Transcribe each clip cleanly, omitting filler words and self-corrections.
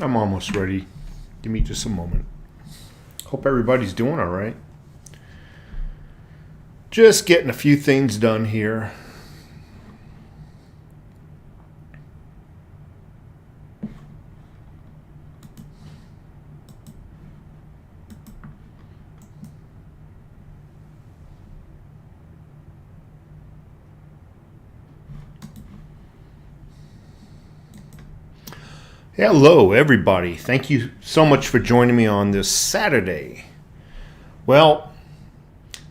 I'm almost ready. Give me just a moment. Hope everybody's doing all right. Just getting a few things done here. Hello, everybody. Thank you so much for joining me on this Saturday. Well,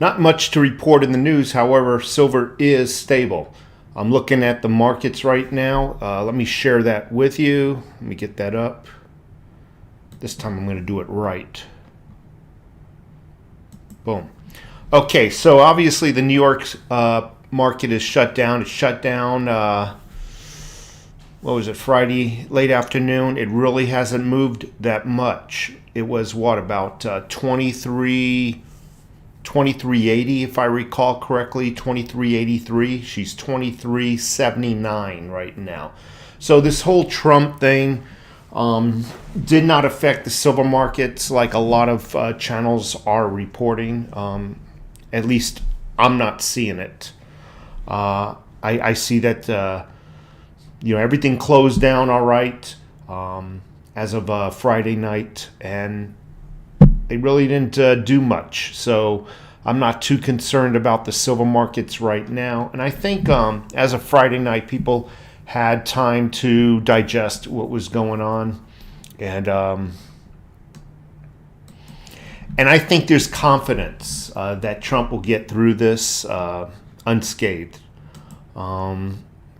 not much to report in the news. However, silver is stable. I'm looking at the markets right now. Let me share that with you. Let me get that up. This time I'm going to do it right. Boom. Okay, so obviously the New York market is shut down. It's shut down. What was it, Friday late afternoon. It really hasn't moved that much. It was what, about 2380 if I recall correctly, 2383. She's 2379 right now. So this whole Trump thing did not affect the silver markets like a lot of channels are reporting. At least I'm not seeing it. I see that everything closed down all right as of Friday night, and they really didn't do much. So I'm not too concerned about the silver markets right now. And I think as of Friday night, people had time to digest what was going on. And I think there's confidence that Trump will get through this unscathed.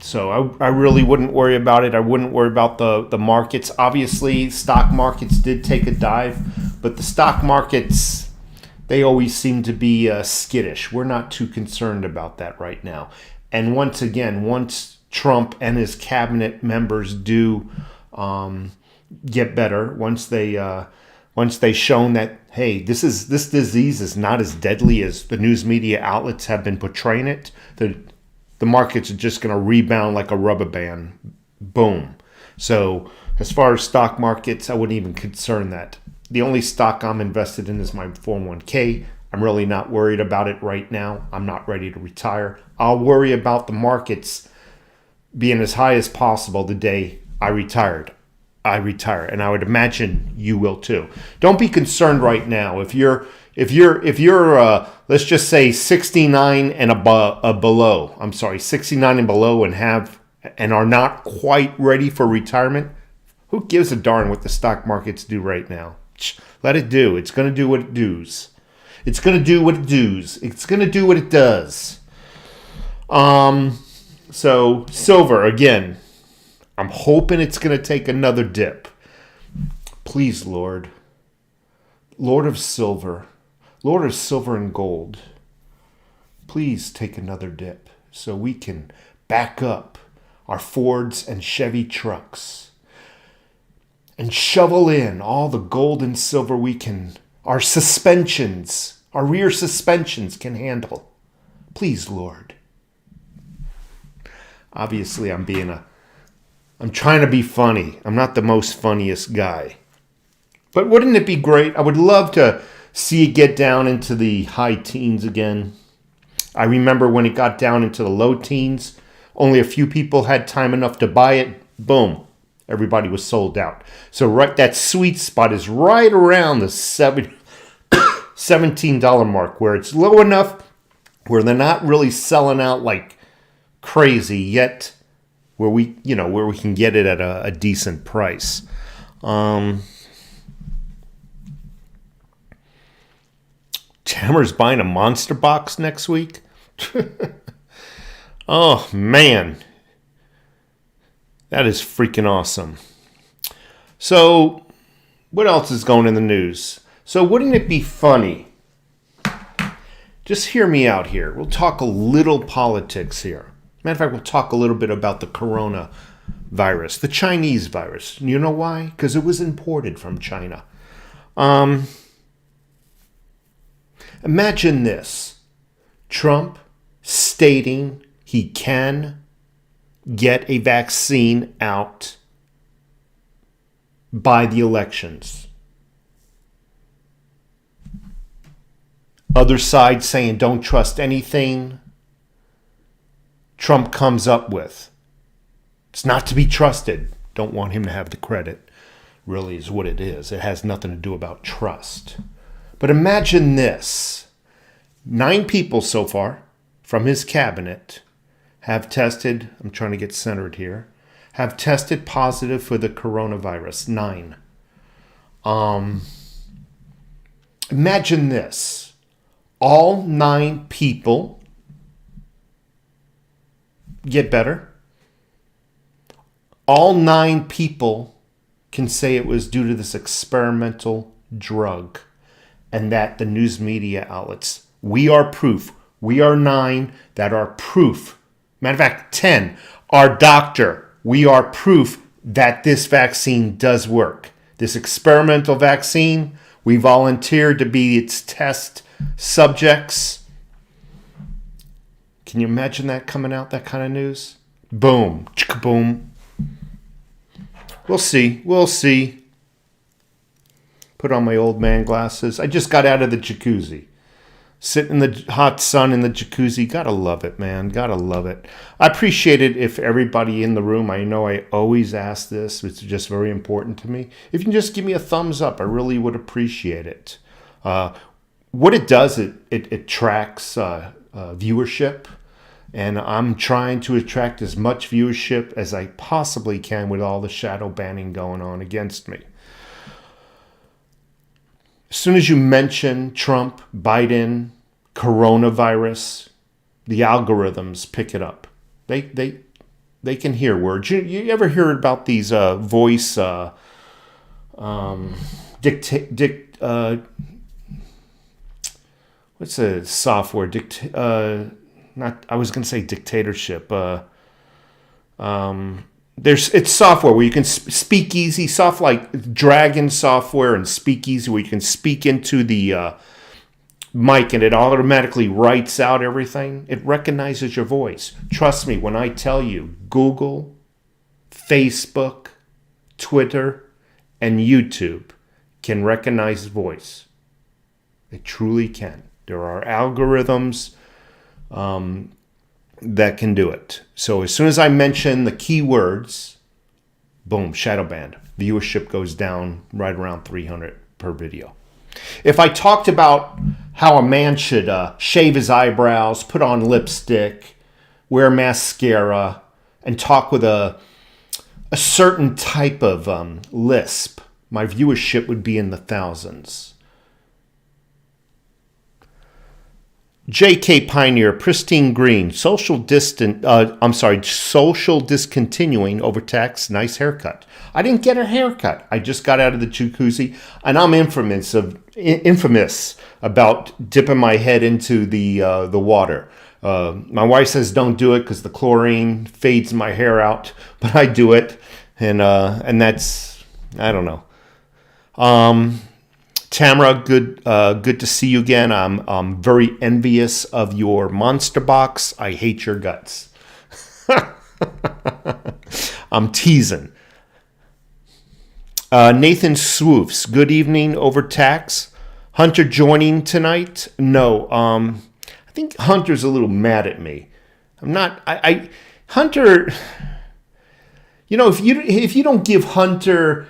So I really wouldn't worry about it. I wouldn't worry about the markets. Obviously, stock markets did take a dive, but the stock markets, they always seem to be skittish. We're not too concerned about that right now. And once Trump and his cabinet members do get better, once they've shown that, hey, this disease is not as deadly as the news media outlets have been portraying it, the markets are just going to rebound like a rubber band. Boom. So as far as stock markets, I wouldn't even concern that. The only stock I'm invested in is my 401k. I'm really not worried about it right now. I'm not ready to retire. I'll worry about the markets being as high as possible the day I retire, and I would imagine you will too. Don't be concerned right now. If you're let's just say 69 and below. I'm sorry, 69 and below, and are not quite ready for retirement. Who gives a darn what the stock markets do right now? Let it do. It's going to do what it does. It's going to do what it does. It's going to do what it does. So silver again. I'm hoping it's going to take another dip. Please, Lord of silver. Lord of silver and gold, please take another dip so we can back up our Fords and Chevy trucks and shovel in all the gold and silver our suspensions, our rear suspensions can handle. Please, Lord. Obviously, I'm trying to be funny. I'm not the most funniest guy. But wouldn't it be great? I would love to see it get down into the high teens again. I remember when it got down into the low teens, only a few people had time enough to buy it. Boom. Everybody was sold out. So that sweet spot is right around the $17 mark, where it's low enough where they're not really selling out like crazy yet, where we can get it at a decent price. Hammer's buying a monster box next week. Oh, man. That is freaking awesome. So, what else is going in the news? So, wouldn't it be funny? Just hear me out here. We'll talk a little politics here. Matter of fact, we'll talk a little bit about the corona virus, the Chinese virus. You know why? Because it was imported from China. Imagine this. Trump stating he can get a vaccine out by the elections. Other side saying don't trust anything Trump comes up with. It's not to be trusted. Don't want him to have the credit. Really is what it is. It has nothing to do about trust. But imagine this. 9 people so far from his cabinet have tested, I'm trying to get centered here, have tested positive for the coronavirus. 9. Imagine this. All 9 people get better. All 9 people can say it was due to this experimental drug, and that the news media outlets, we are proof. We are 9 that are proof. Matter of fact, 10. Our doctor, we are proof that this vaccine does work. This experimental vaccine, we volunteered to be its test subjects. Can you imagine that coming out, that kind of news? Boom. Boom. We'll see. We'll see. Put on my old man glasses. I just got out of the jacuzzi. Sitting in the hot sun in the jacuzzi. Gotta love it, man. Gotta love it. I appreciate it if everybody in the room, I know I always ask this, it's just very important to me. If you can just give me a thumbs up, I really would appreciate it. What it does, it tracks viewership. And I'm trying to attract as much viewership as I possibly can with all the shadow banning going on against me. As soon as you mention Trump, Biden, coronavirus, the algorithms pick it up. They can hear words. You ever hear about these voice what's the software? I was going to say dictatorship. It's software where you can speak easy, soft like Dragon software and Speak Easy, where you can speak into the mic and it automatically writes out everything. It recognizes your voice. Trust me when I tell you, Google, Facebook, Twitter, and YouTube can recognize voice. They truly can. There are algorithms that can do it. So as soon as I mention the keywords, boom, shadow banned. Viewership goes down right around 300 per video. If I talked about how a man should shave his eyebrows, put on lipstick, wear mascara, and talk with a certain type of lisp, my viewership would be in the thousands. JK Pioneer, pristine green, social discontinuing over tax, nice haircut. I didn't get a haircut. I just got out of the jacuzzi, and I'm infamous about dipping my head into the water. My wife says don't do it because the chlorine fades my hair out, but I do it, and that's, I don't know. Tamara, good to see you again. I'm very envious of your monster box. I hate your guts. I'm teasing. Nathan Swoofs, good evening over tax. Hunter joining tonight? No. I think Hunter's a little mad at me. I'm not. Hunter. You know, if you don't give Hunter.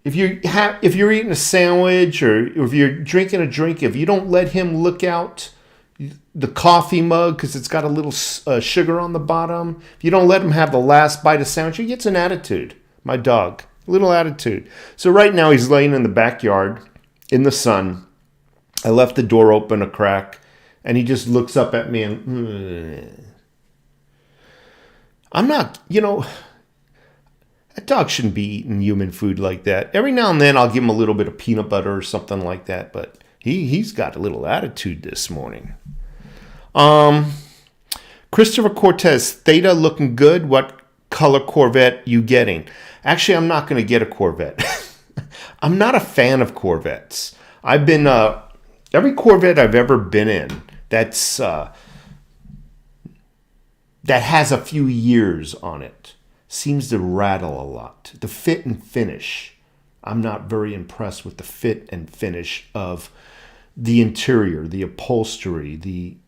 If you're eating a sandwich or if you're drinking a drink, if you don't let him look out the coffee mug because it's got a little sugar on the bottom, if you don't let him have the last bite of sandwich, he gets an attitude. My dog, a little attitude. So right now he's laying in the backyard in the sun. I left the door open a crack, and he just looks up at me and I'm not, a dog shouldn't be eating human food like that. Every now and then I'll give him a little bit of peanut butter or something like that, but he's got a little attitude this morning. Christopher Cortez, Theta looking good. What color Corvette you getting? Actually, I'm not going to get a Corvette. I'm not a fan of Corvettes. I've been every Corvette I've ever been in that has a few years on it seems to rattle a lot. The fit and finish I'm not very impressed with the fit and finish of the interior, the upholstery,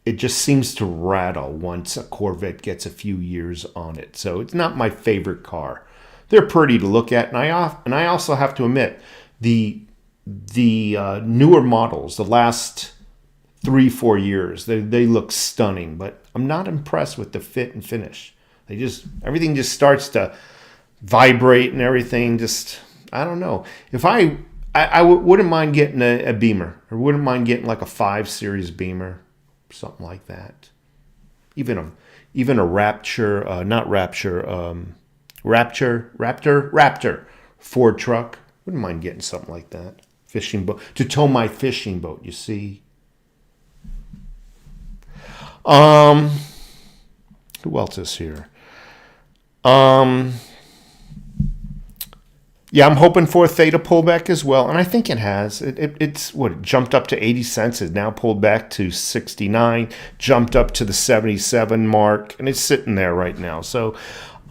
it just seems to rattle once a Corvette gets a few years on it. So it's not my favorite car. They're pretty to look at, and I also have to admit the newer models, the last 3-4 years, they look stunning, but I'm not impressed with the fit and finish. Everything just starts to vibrate and everything. Just, I don't know. If I wouldn't mind getting a Beamer, or wouldn't mind getting like a 5 Series Beamer, something like that. Even a Raptor Ford truck. Wouldn't mind getting something like that. Fishing boat to tow my fishing boat. You see. Who else is here? Yeah, I'm hoping for a THETA pullback as well, and I think it has. It jumped up to 80 cents, is now pulled back to 69, jumped up to the 77 mark, and it's sitting there right now. So,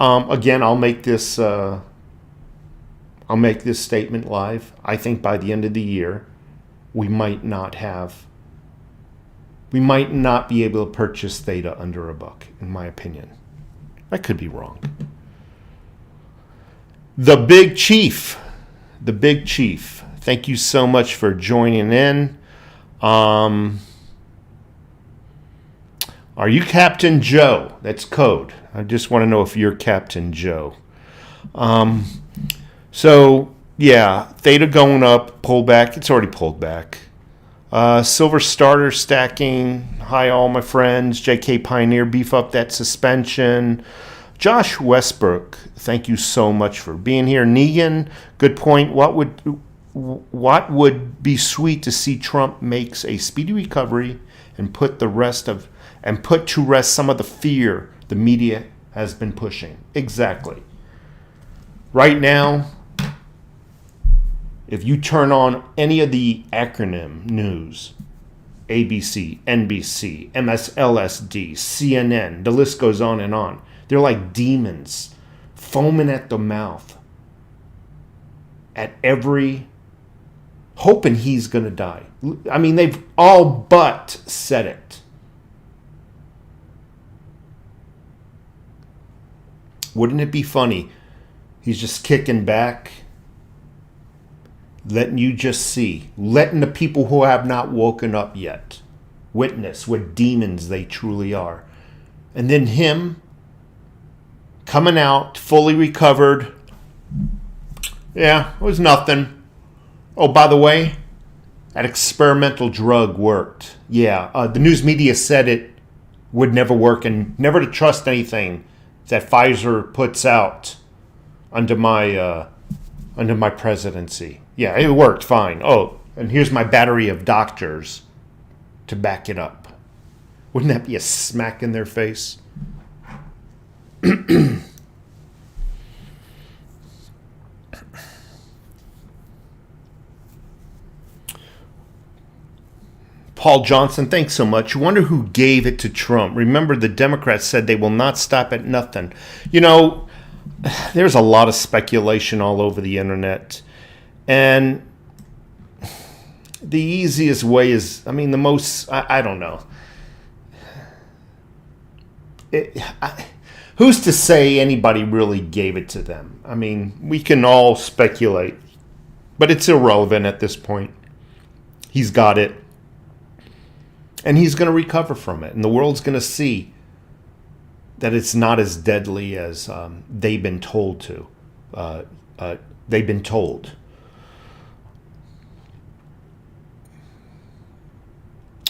again, I'll make this statement live. I think by the end of the year, we might not be able to purchase THETA under $1, in my opinion. I could be wrong. The Big Chief. Thank you so much for joining in. Are you Captain Joe? That's code. I just want to know if you're Captain Joe. So, yeah, THETA going up, pullback. It's already pulled back. Silver Starter stacking. Hi, all my friends. JK Pioneer, beef up that suspension. Josh Westbrook, thank you so much for being here. Negan, good point. What would be sweet to see Trump makes a speedy recovery and put to rest some of the fear the media has been pushing. Exactly. Right now, if you turn on any of the acronym news, ABC, NBC, MSLSD, CNN, the list goes on and on. They're like demons, foaming at the mouth, hoping he's going to die. I mean, they've all but said it. Wouldn't it be funny? He's just kicking back, letting you just see, letting the people who have not woken up yet witness what demons they truly are. And then him coming out, fully recovered. Yeah, it was nothing. Oh, by the way, that experimental drug worked. Yeah, the news media said it would never work, and never to trust anything that Pfizer puts out under my presidency. Yeah, it worked fine. Oh, and here's my battery of doctors to back it up. Wouldn't that be a smack in their face? Paul Johnson, thanks so much. Wonder who gave it to Trump. Remember, the Democrats said they will not stop at nothing. You know, there's a lot of speculation all over the internet. And the easiest way is, I mean, I don't know. Who's to say anybody really gave it to them? I mean, we can all speculate, but it's irrelevant at this point. He's got it, and he's going to recover from it, and the world's going to see that it's not as deadly as they've been told to. They've been told.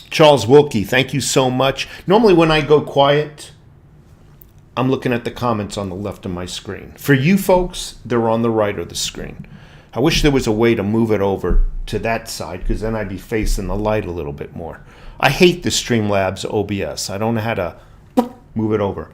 Charles Wilkie, thank you so much. Normally when I go quiet, I'm looking at the comments on the left of my screen. For you folks, they're on the right of the screen. I wish there was a way to move it over to that side, because then I'd be facing the light a little bit more. I hate the Streamlabs OBS. I don't know how to move it over.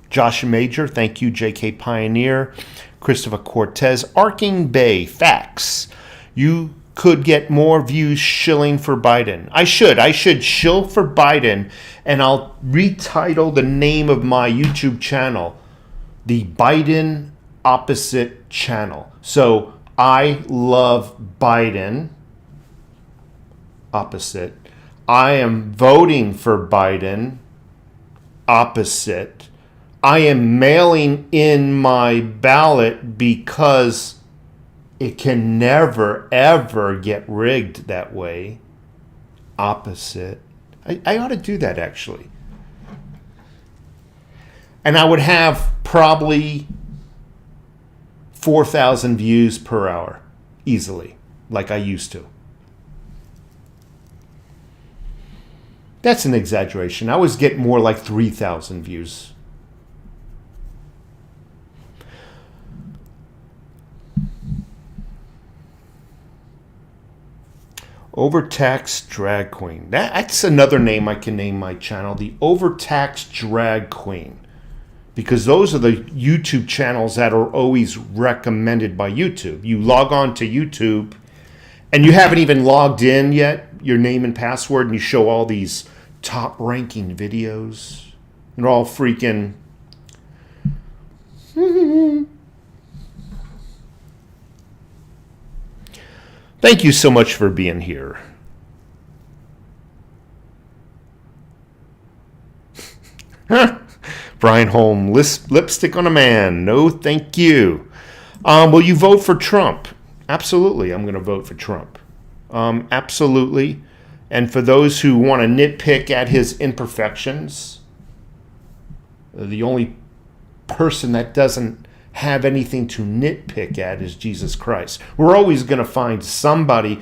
Josh Major, thank you. JK Pioneer, Christopher Cortez, Arking Bay, facts. You could get more views shilling for Biden. I should shill for Biden, and I'll retitle the name of my YouTube channel the Biden opposite channel. So I love Biden opposite. I am voting for Biden opposite. I am mailing in my ballot because it can never, ever get rigged that way. Opposite. I ought to do that, actually. And I would have probably 4,000 views per hour, easily, like I used to. That's an exaggeration. I was getting more like 3,000 views. Overtaxed Drag Queen. That's another name I can name my channel, the Overtaxed Drag Queen. Because those are the YouTube channels that are always recommended by YouTube. You log on to YouTube and you haven't even logged in yet, your name and password, and you show all these top ranking videos. They're all freaking... Thank you so much for being here. Brian Holm, lipstick on a man. No, thank you. Will you vote for Trump? Absolutely, I'm going to vote for Trump. Absolutely. And for those who want to nitpick at his imperfections, the only person that doesn't have anything to nitpick at is Jesus Christ. We're always going to find somebody,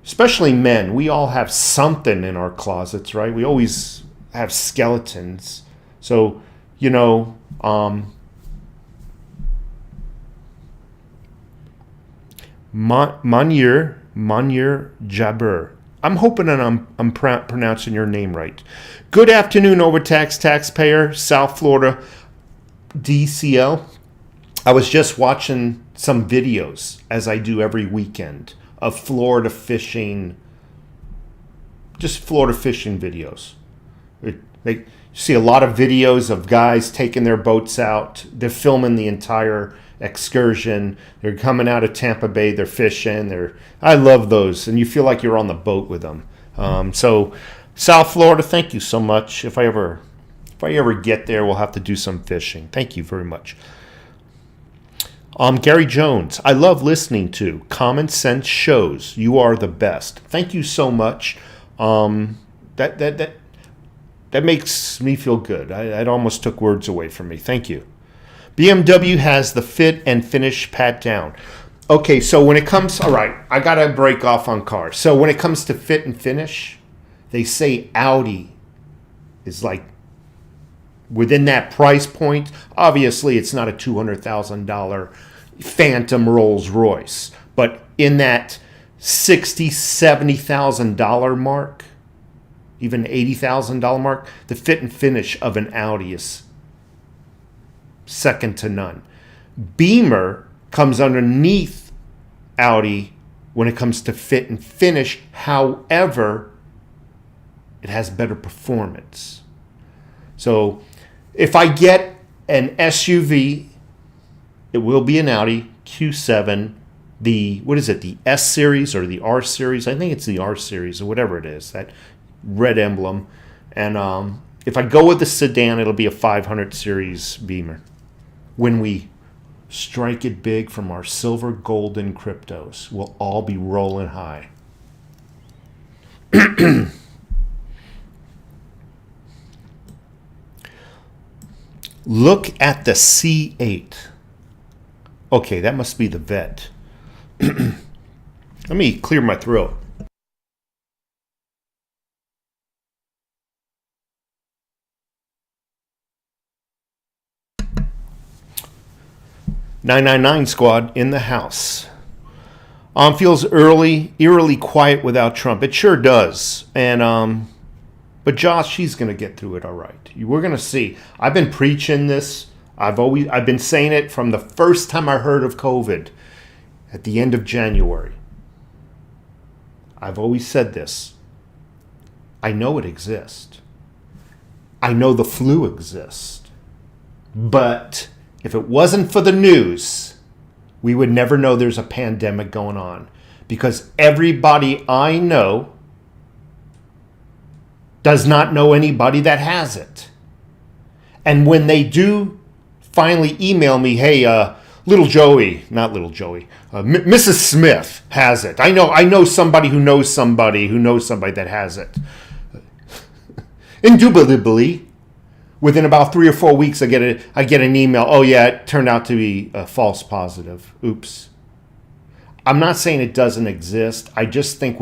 especially men. We all have something in our closets, right? We always have skeletons. So, you know, Manir Jabber. I'm hoping that I'm pronouncing your name right. Good afternoon, overtaxed taxpayer, South Florida, DCL. I was just watching some videos, as I do every weekend, of Florida fishing, just Florida fishing videos. They see a lot of videos of guys taking their boats out. They're filming the entire excursion. They're coming out of Tampa Bay. They're fishing. I love those, and you feel like you're on the boat with them. So, South Florida, thank you so much. If I ever get there, we'll have to do some fishing. Thank you very much. Gary Jones, I love listening to Common Sense Shows. You are the best. Thank you so much. That makes me feel good. It almost took words away from me. Thank you. BMW has the fit and finish pat down. Okay, so when it comes, all right, I got to break off on cars. So when it comes to fit and finish, they say Audi is like within that price point. Obviously, it's not a $200,000 Phantom Rolls Royce, but in that $60,000, $70,000 mark, even $80,000 mark, the fit and finish of an Audi is second to none. Beamer comes underneath Audi when it comes to fit and finish. However, it has better performance. So if I get an SUV, it will be an Audi Q7, the S series or the R series? I think it's the R series or whatever it is, that red emblem. And if I go with the sedan, it'll be a 500 series Beamer. When we strike it big from our silver golden cryptos, we'll all be rolling high. Look at the C8. Okay, that must be the vet. Let me clear my throat. "999 Squad in the house." Feels eerily quiet without Trump. It sure does. And but Josh, he's going to get through it all right. We're going to see. I've been preaching this. I've been saying it from the first time I heard of COVID at the end of January. I've always said this. I know it exists. I know the flu exists. But if it wasn't for the news, we would never know there's a pandemic going on, because everybody I know does not know anybody that has it. And when they do finally email me, hey, little Joey, not little Joey, Mrs. Smith has it. I know somebody who knows somebody that has it. Indubitably, within about 3 or 4 weeks, I get an email. Oh yeah, it turned out to be a false positive. Oops. I'm not saying it doesn't exist. I just think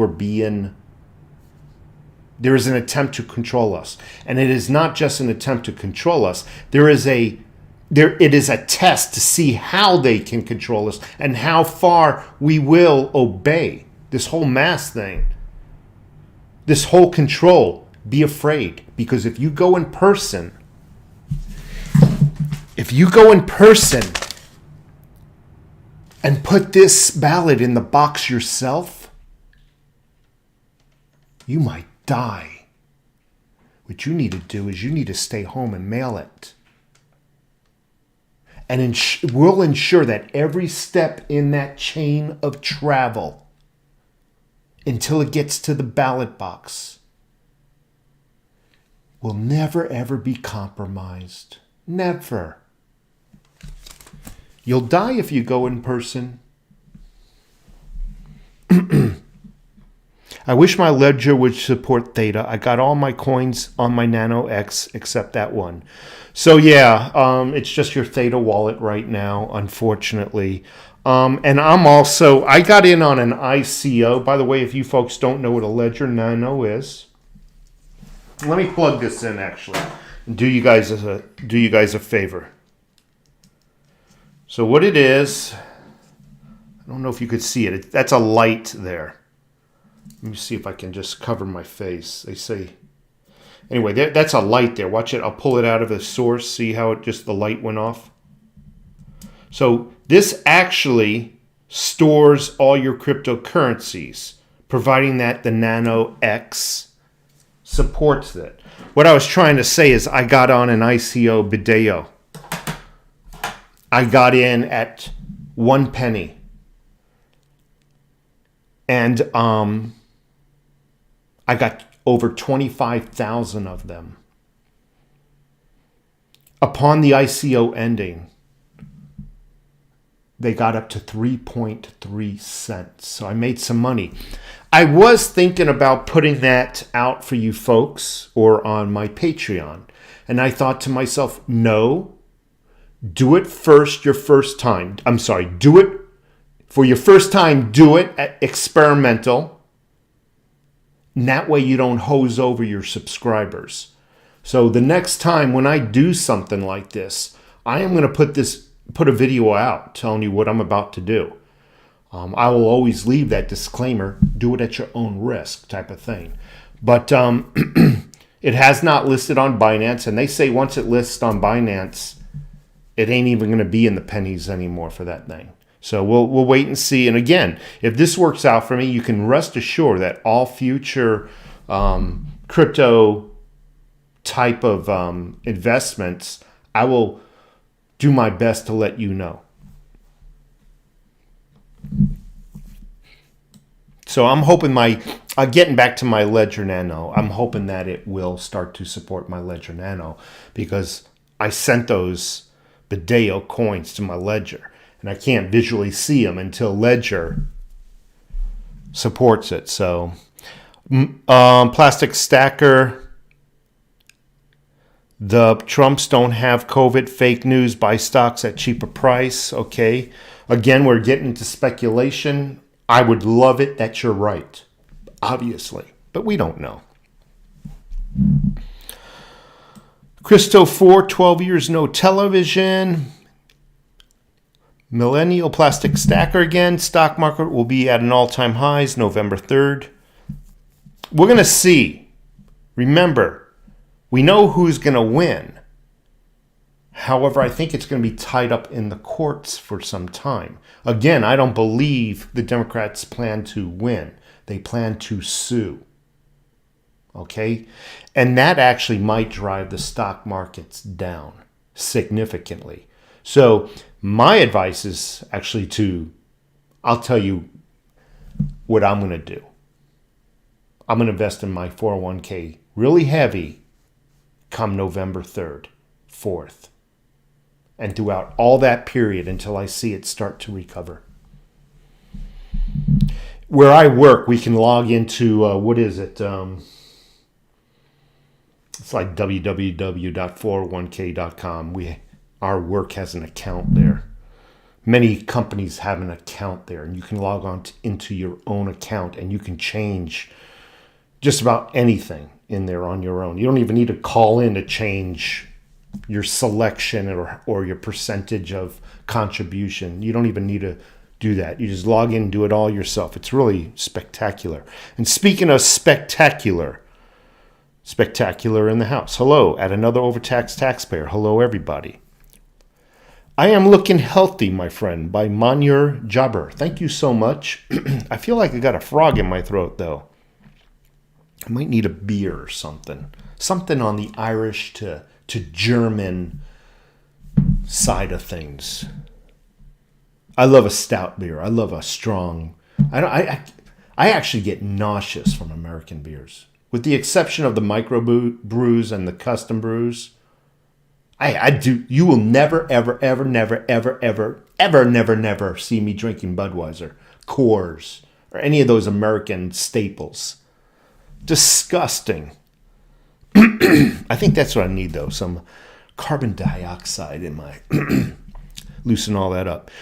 there is an attempt to control us. And it is not just an attempt to control us. It is a test to see how they can control us and how far we will obey this whole mask thing. This whole control. Be afraid. Because if you go in person and put this ballot in the box yourself, you might die. What you need to do is you need to stay home and mail it. And we'll ensure that every step in that chain of travel until it gets to the ballot box will never, ever be compromised. Never. You'll die if you go in person. I wish my ledger would support THETA. I got all my coins on my Nano X except that one. So yeah, it's just your THETA wallet right now, unfortunately. And I got in on an ICO. By the way, if you folks don't know what a Ledger Nano is, let me plug this in actually and do you guys a favor. So what it is, I don't know if you could see it. That's a light there. Let me see if I can just cover my face. They say, anyway, that's a light there. Watch it. I'll pull it out of the source. See how the light went off? So this actually stores all your cryptocurrencies, providing that the Nano X supports it. What I was trying to say is I got on an ICO Bideo. I got in at 1 penny. And I got over 25,000 of them. Upon the ICO ending, they got up to 3.3 cents. So I made some money. I was thinking about putting that out for you folks or on my Patreon. And I thought to myself, no, do it first your first time. I'm sorry, do it for your first time, do it at experimental. And that way you don't hose over your subscribers. So the next time when I do something like this, I am going to put a video out telling you what I'm about to do. I will always leave that disclaimer, do it at your own risk type of thing. But it has not listed on Binance, and they say once it lists on Binance, it ain't even going to be in the pennies anymore for that thing. So we'll wait and see. And again, if this works out for me, you can rest assured that all future crypto type of investments, I will do my best to let you know. So I'm hoping getting back to my Ledger Nano, I'm hoping that it will start to support my Ledger Nano, because I sent those Bideo coins to my Ledger. And I can't visually see them until Ledger supports it. So, plastic stacker. The Trumps don't have COVID, fake news, buy stocks at cheaper price. Okay. Again, we're getting into speculation. I would love it that you're right, obviously, but we don't know. Christo 4, 12 years, no television. Millennial plastic stacker again. Stock market will be at an all-time highs November 3rd. We're going to see. Remember, we know who's going to win. However, I think it's going to be tied up in the courts for some time. Again, I don't believe the Democrats plan to win. They plan to sue. Okay? And that actually might drive the stock markets down. significantly. So my advice is actually I'll tell you what I'm going to do. I'm going to invest in my 401k really heavy come November 3rd, 4th, and throughout all that period until I see it start to recover. Where I work, we can log into, what is it? It's like www.401k.com. Our work has an account there. Many companies have an account there, and you can log on into your own account, and you can change just about anything in there on your own. You don't even need to call in to change your selection or your percentage of contribution. You don't even need to do that. You just log in and do it all yourself. It's really spectacular. And speaking of spectacular in the house. Hello, at another overtaxed taxpayer. Hello, everybody. I am looking healthy, my friend, by Manur Jabber. Thank you so much. I feel like I got a frog in my throat, though. I might need a beer or something. Something on the Irish to German side of things. I love a stout beer. I love a strong. I actually get nauseous from American beers, with the exception of the micro brews and the custom brews. I do. You will never, ever, ever, never, ever, ever, ever, never, never see me drinking Budweiser, Coors, or any of those American staples. Disgusting. I think that's what I need, though. Some carbon dioxide in my loosen all that up.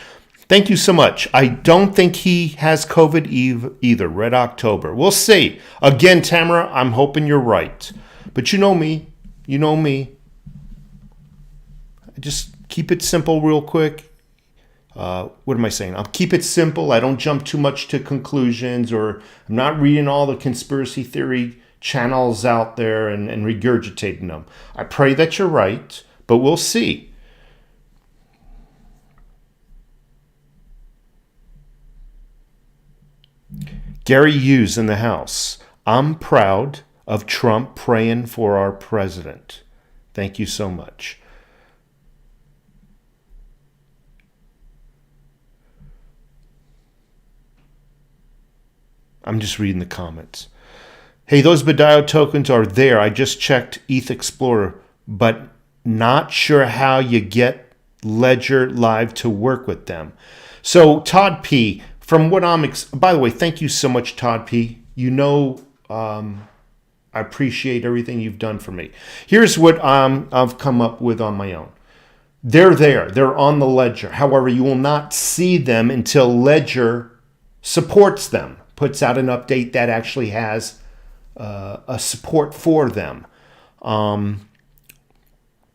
Thank you so much. I don't think he has COVID either. Red October. We'll see. Again, Tamara, I'm hoping you're right. But you know me. You know me. Just keep it simple real quick. What am I saying? I'll keep it simple. I don't jump too much to conclusions, or I'm not reading all the conspiracy theory channels out there and regurgitating them. I pray that you're right, but we'll see. Gary Hughes in the house. I'm proud of Trump praying for our president. Thank you so much. I'm just reading the comments. Hey, those Bedio tokens are there. I just checked ETH Explorer, but not sure how you get Ledger Live to work with them. So Todd P., from what by the way, thank you so much, Todd P. You know, I appreciate everything you've done for me. Here's what I've come up with on my own. They're there. They're on the Ledger. However, you will not see them until Ledger supports them, puts out an update that actually has a support for them.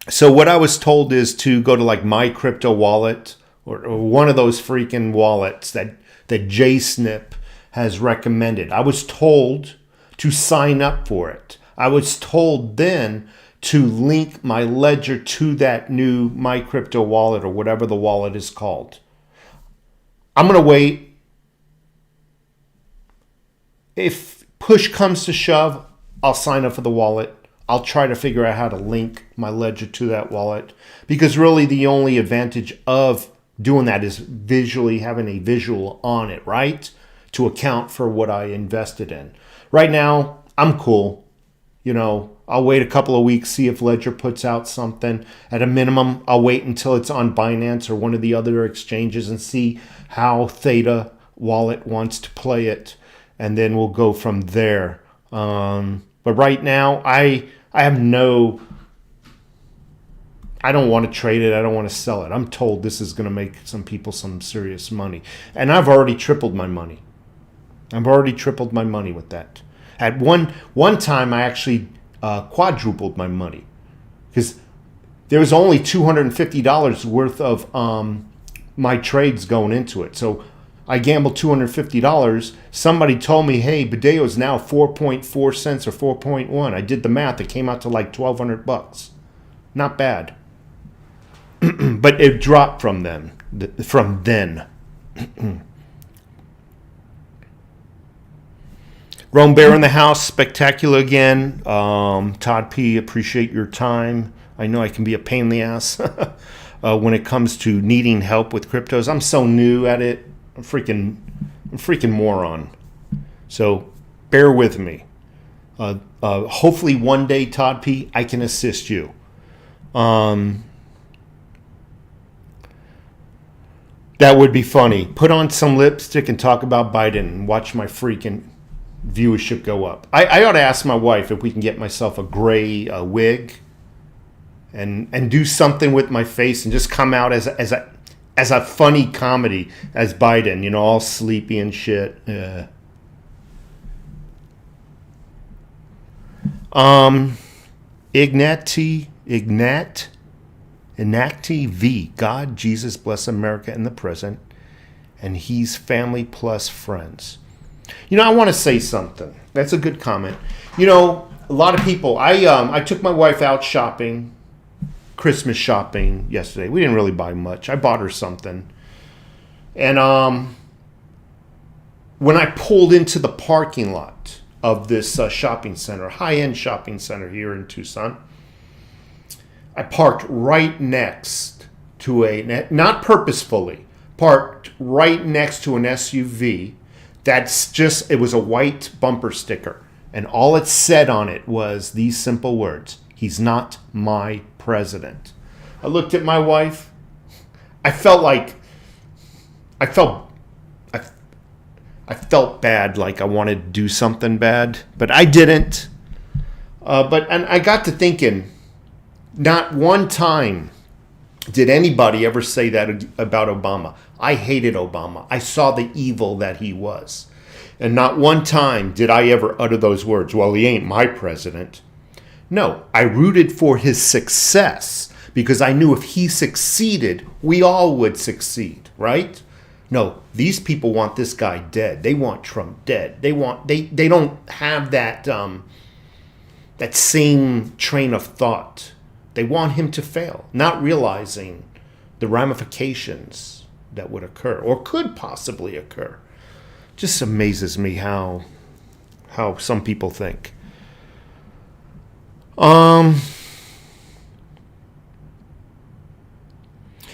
So what I was told is to go to like My Crypto Wallet or one of those freaking wallets that JSNIP has recommended. I was told to sign up for it. I was told then to link my ledger to that new My Crypto Wallet or whatever the wallet is called. I'm going to wait. If push comes to shove, I'll sign up for the wallet. I'll try to figure out how to link my ledger to that wallet, because really the only advantage of doing that is visually having a visual on it, right? To account for what I invested in. Right now, I'm cool. You know, I'll wait a couple of weeks, see if Ledger puts out something. At a minimum, I'll wait until it's on Binance or one of the other exchanges and see how THETA wallet wants to play it. And then we'll go from there. But right now, I don't want to trade it. I don't want to sell it. I'm told this is going to make some people some serious money. And I've already tripled my money. I've already tripled my money with that. At one time, I actually quadrupled my money, because there was only $250 worth of my trades going into it. So I gambled $250. Somebody told me, hey, Bedio is now 4.4 cents or 4.1. I did the math. It came out to like $1,200. Not bad. But it dropped from then. Rome Bear in the house, spectacular again. Todd P, appreciate your time. I know I can be a pain in the ass when it comes to needing help with cryptos. I'm so new at it. I'm freaking moron. So bear with me. Hopefully one day, Todd P, I can assist you. That would be funny. Put on some lipstick and talk about Biden and watch my freaking viewership go up. I ought to ask my wife if we can get myself a gray wig and do something with my face and just come out as a funny comedy as Biden, you know, all sleepy and shit. Ignati V. God, Jesus, bless America in the present, and he's family plus friends. You know, I want to say something. That's a good comment. You know, a lot of people. I took my wife out shopping, Christmas shopping yesterday. We didn't really buy much. I bought her something, and when I pulled into the parking lot of this shopping center, high-end shopping center here in Tucson, I parked right next to not purposefully, parked right next to an SUV it was a white bumper sticker. And all it said on it was these simple words: he's not my president. I looked at my wife. I felt bad, like I wanted to do something bad, but I didn't. And I got to thinking, not one time did anybody ever say that about Obama. I hated Obama. I saw the evil that he was. And not one time did I ever utter those words, well, he ain't my president. No, I rooted for his success because I knew if he succeeded, we all would succeed, right? No, these people want this guy dead. They want Trump dead. They don't have that same train of thought. They want him to fail, not realizing the ramifications that would occur or could possibly occur. Just amazes me how some people think.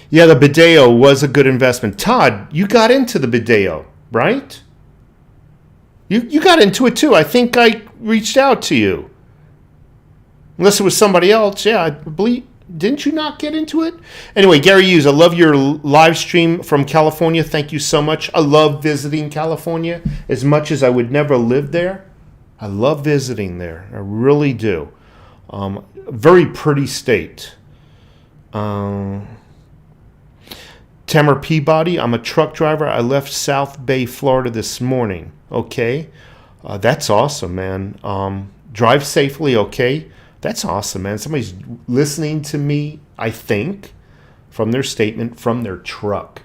Yeah, the Bideo was a good investment. Todd, you got into the Bideo, right? You got into it too. I think I reached out to you. Unless it was somebody else. Yeah, I believe. Didn't you not get into it? Anyway, Gary Hughes, I love your live stream from California. Thank you so much. I love visiting California as much as I would never live there. I love visiting there. I really do. Very pretty state. Tamer Peabody, I'm a truck driver. I left South Bay, Florida this morning. Okay. That's awesome, man. Drive safely, okay? That's awesome, man. Somebody's listening to me, I think, from their statement, from their truck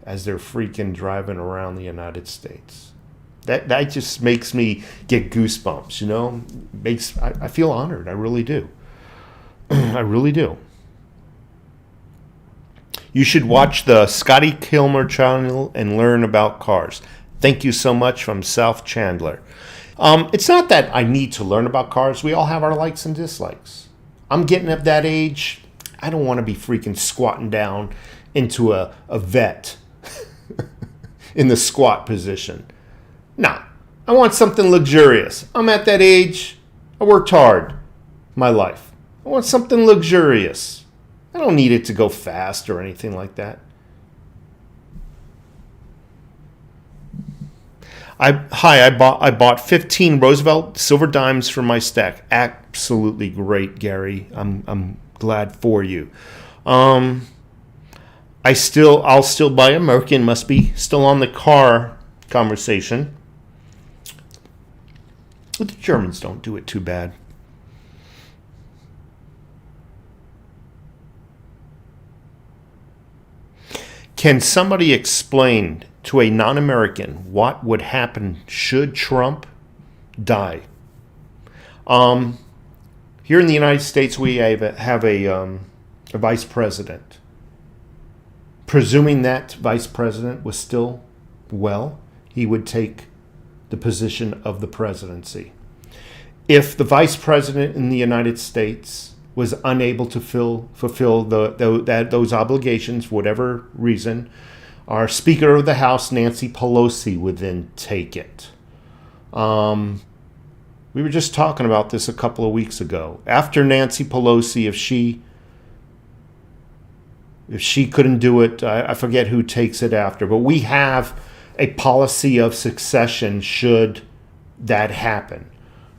as they're freaking driving around the United States. That just makes me get goosebumps, you know? I feel honored. I really do. I really do. You should watch the Scotty Kilmer channel and learn about cars. Thank you so much from South Chandler. It's not that I need to learn about cars. We all have our likes and dislikes. I'm getting at that age. I don't want to be freaking squatting down into a vet in the squat position. Nah, I want something luxurious. I'm at that age. I worked hard my life. I want something luxurious. I don't need it to go fast or anything like that. I bought 15 Roosevelt silver dimes for my stack. Absolutely great, Gary. I'm glad for you. I'll still buy a Merkin. Must be still on the car conversation. But the Germans don't do it too bad. Can somebody explain to a non-American what would happen should Trump die? Here in the United States, we have a vice president. Presuming that vice president was still well, he would take the position of the presidency. If the vice president in the United States was unable to fulfill those obligations for whatever reason, our Speaker of the House, Nancy Pelosi, would then take it. We were just talking about this a couple of weeks ago. After Nancy Pelosi, if she couldn't do it, I forget who takes it after, but we have a policy of succession should that happen.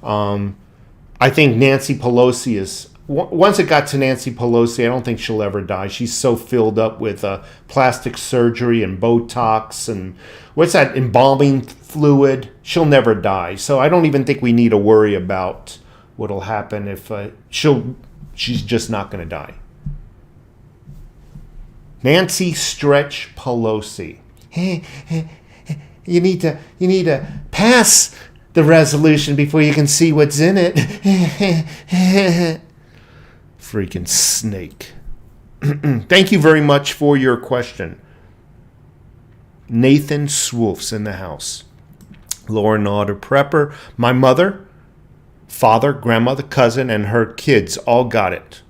I think Nancy Pelosi is, once it got to Nancy Pelosi, I don't think she'll ever die. She's so filled up with plastic surgery and Botox and what's that, embalming fluid. She'll never die. So I don't even think we need to worry about what'll happen if she's just not going to die. Nancy Stretch Pelosi. You need to pass the resolution before you can see what's in it. Freaking snake. Thank you very much for your question. Nathan Swoof's in the house. Law and Order Prepper. My mother, father, grandmother, cousin, and her kids all got it.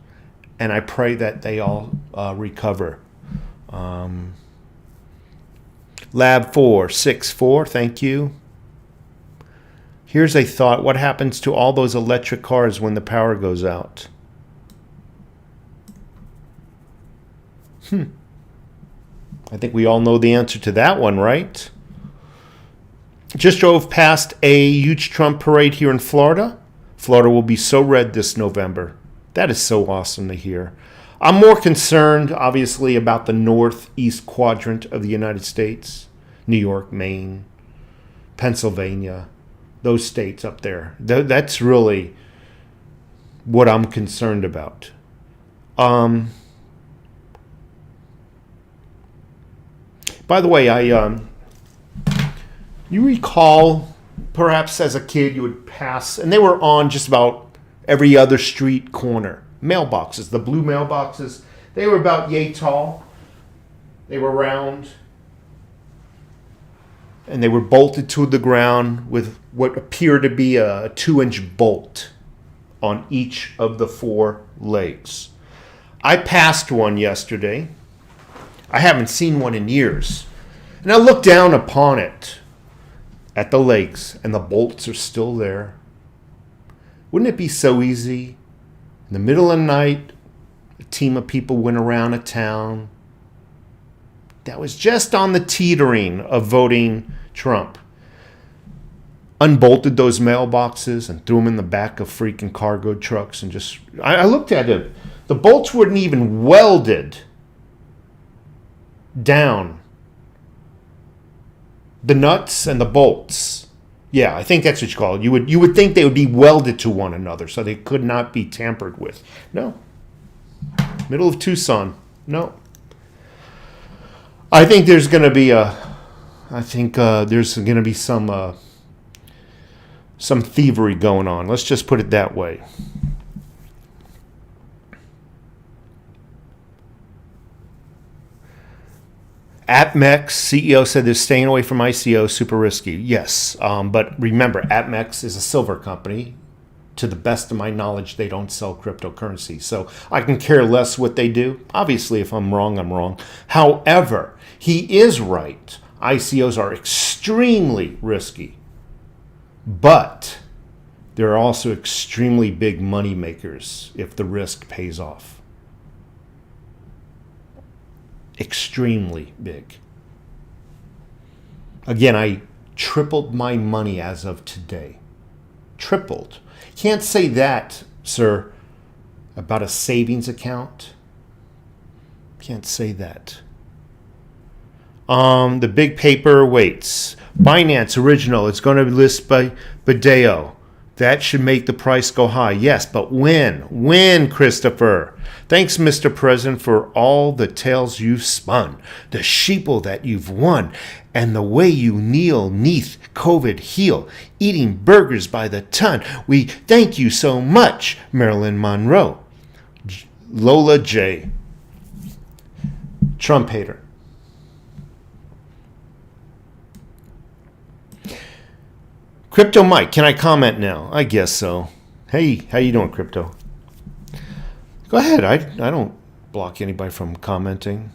And I pray that they all recover. Lab 464, thank you. Here's a thought. What happens to all those electric cars when the power goes out? I think we all know the answer to that one, right? Just drove past a huge Trump parade here in Florida. Florida will be so red this November. That is so awesome to hear. I'm more concerned, obviously, about the northeast quadrant of the United States. New York, Maine, Pennsylvania, those states up there. That's really what I'm concerned about. By the way, you recall, perhaps as a kid, you would pass, and they were on just about every other street corner. Mailboxes, the blue mailboxes, they were about yay tall. They were round. And they were bolted to the ground with what appeared to be a 2-inch bolt on each of the 4 legs. I passed one yesterday. I haven't seen one in years. And I looked down upon it at the legs, and the bolts are still there. Wouldn't it be so easy? In the middle of the night, a team of people went around a town that was just on the teetering of voting Trump. Unbolted those mailboxes and threw them in the back of freaking cargo trucks and just... I looked at it. The bolts weren't even welded down. The nuts and the bolts. Yeah, I think that's what you call it. You would think they would be welded to one another so they could not be tampered with. No. Middle of Tucson. No. I think there's going to be some thievery going on. Let's just put it that way. AppMex CEO said they're staying away from ICO, super risky. Yes, but remember, AppMex is a silver company. To the best of my knowledge, they don't sell cryptocurrency. So I can care less what they do. Obviously, if I'm wrong, I'm wrong. However, he is right. ICOs are extremely risky. But they're also extremely big money makers if the risk pays off. Extremely big. Again, I tripled my money as of today. Tripled. Can't say that, sir, about a savings account. Can't say that. The big paper waits. Binance original. It's going to be listed by Badeo. That should make the price go high. Yes, but when? When, Christopher? Thanks, Mr. President, for all the tales you've spun, the sheeple that you've won, and the way you kneel neath COVID heel, eating burgers by the ton. We thank you so much, Marilyn Monroe. Lola J. Trump hater. Crypto Mike, can I comment now? I guess so. Hey, how you doing, Crypto? Go ahead. I don't block anybody from commenting.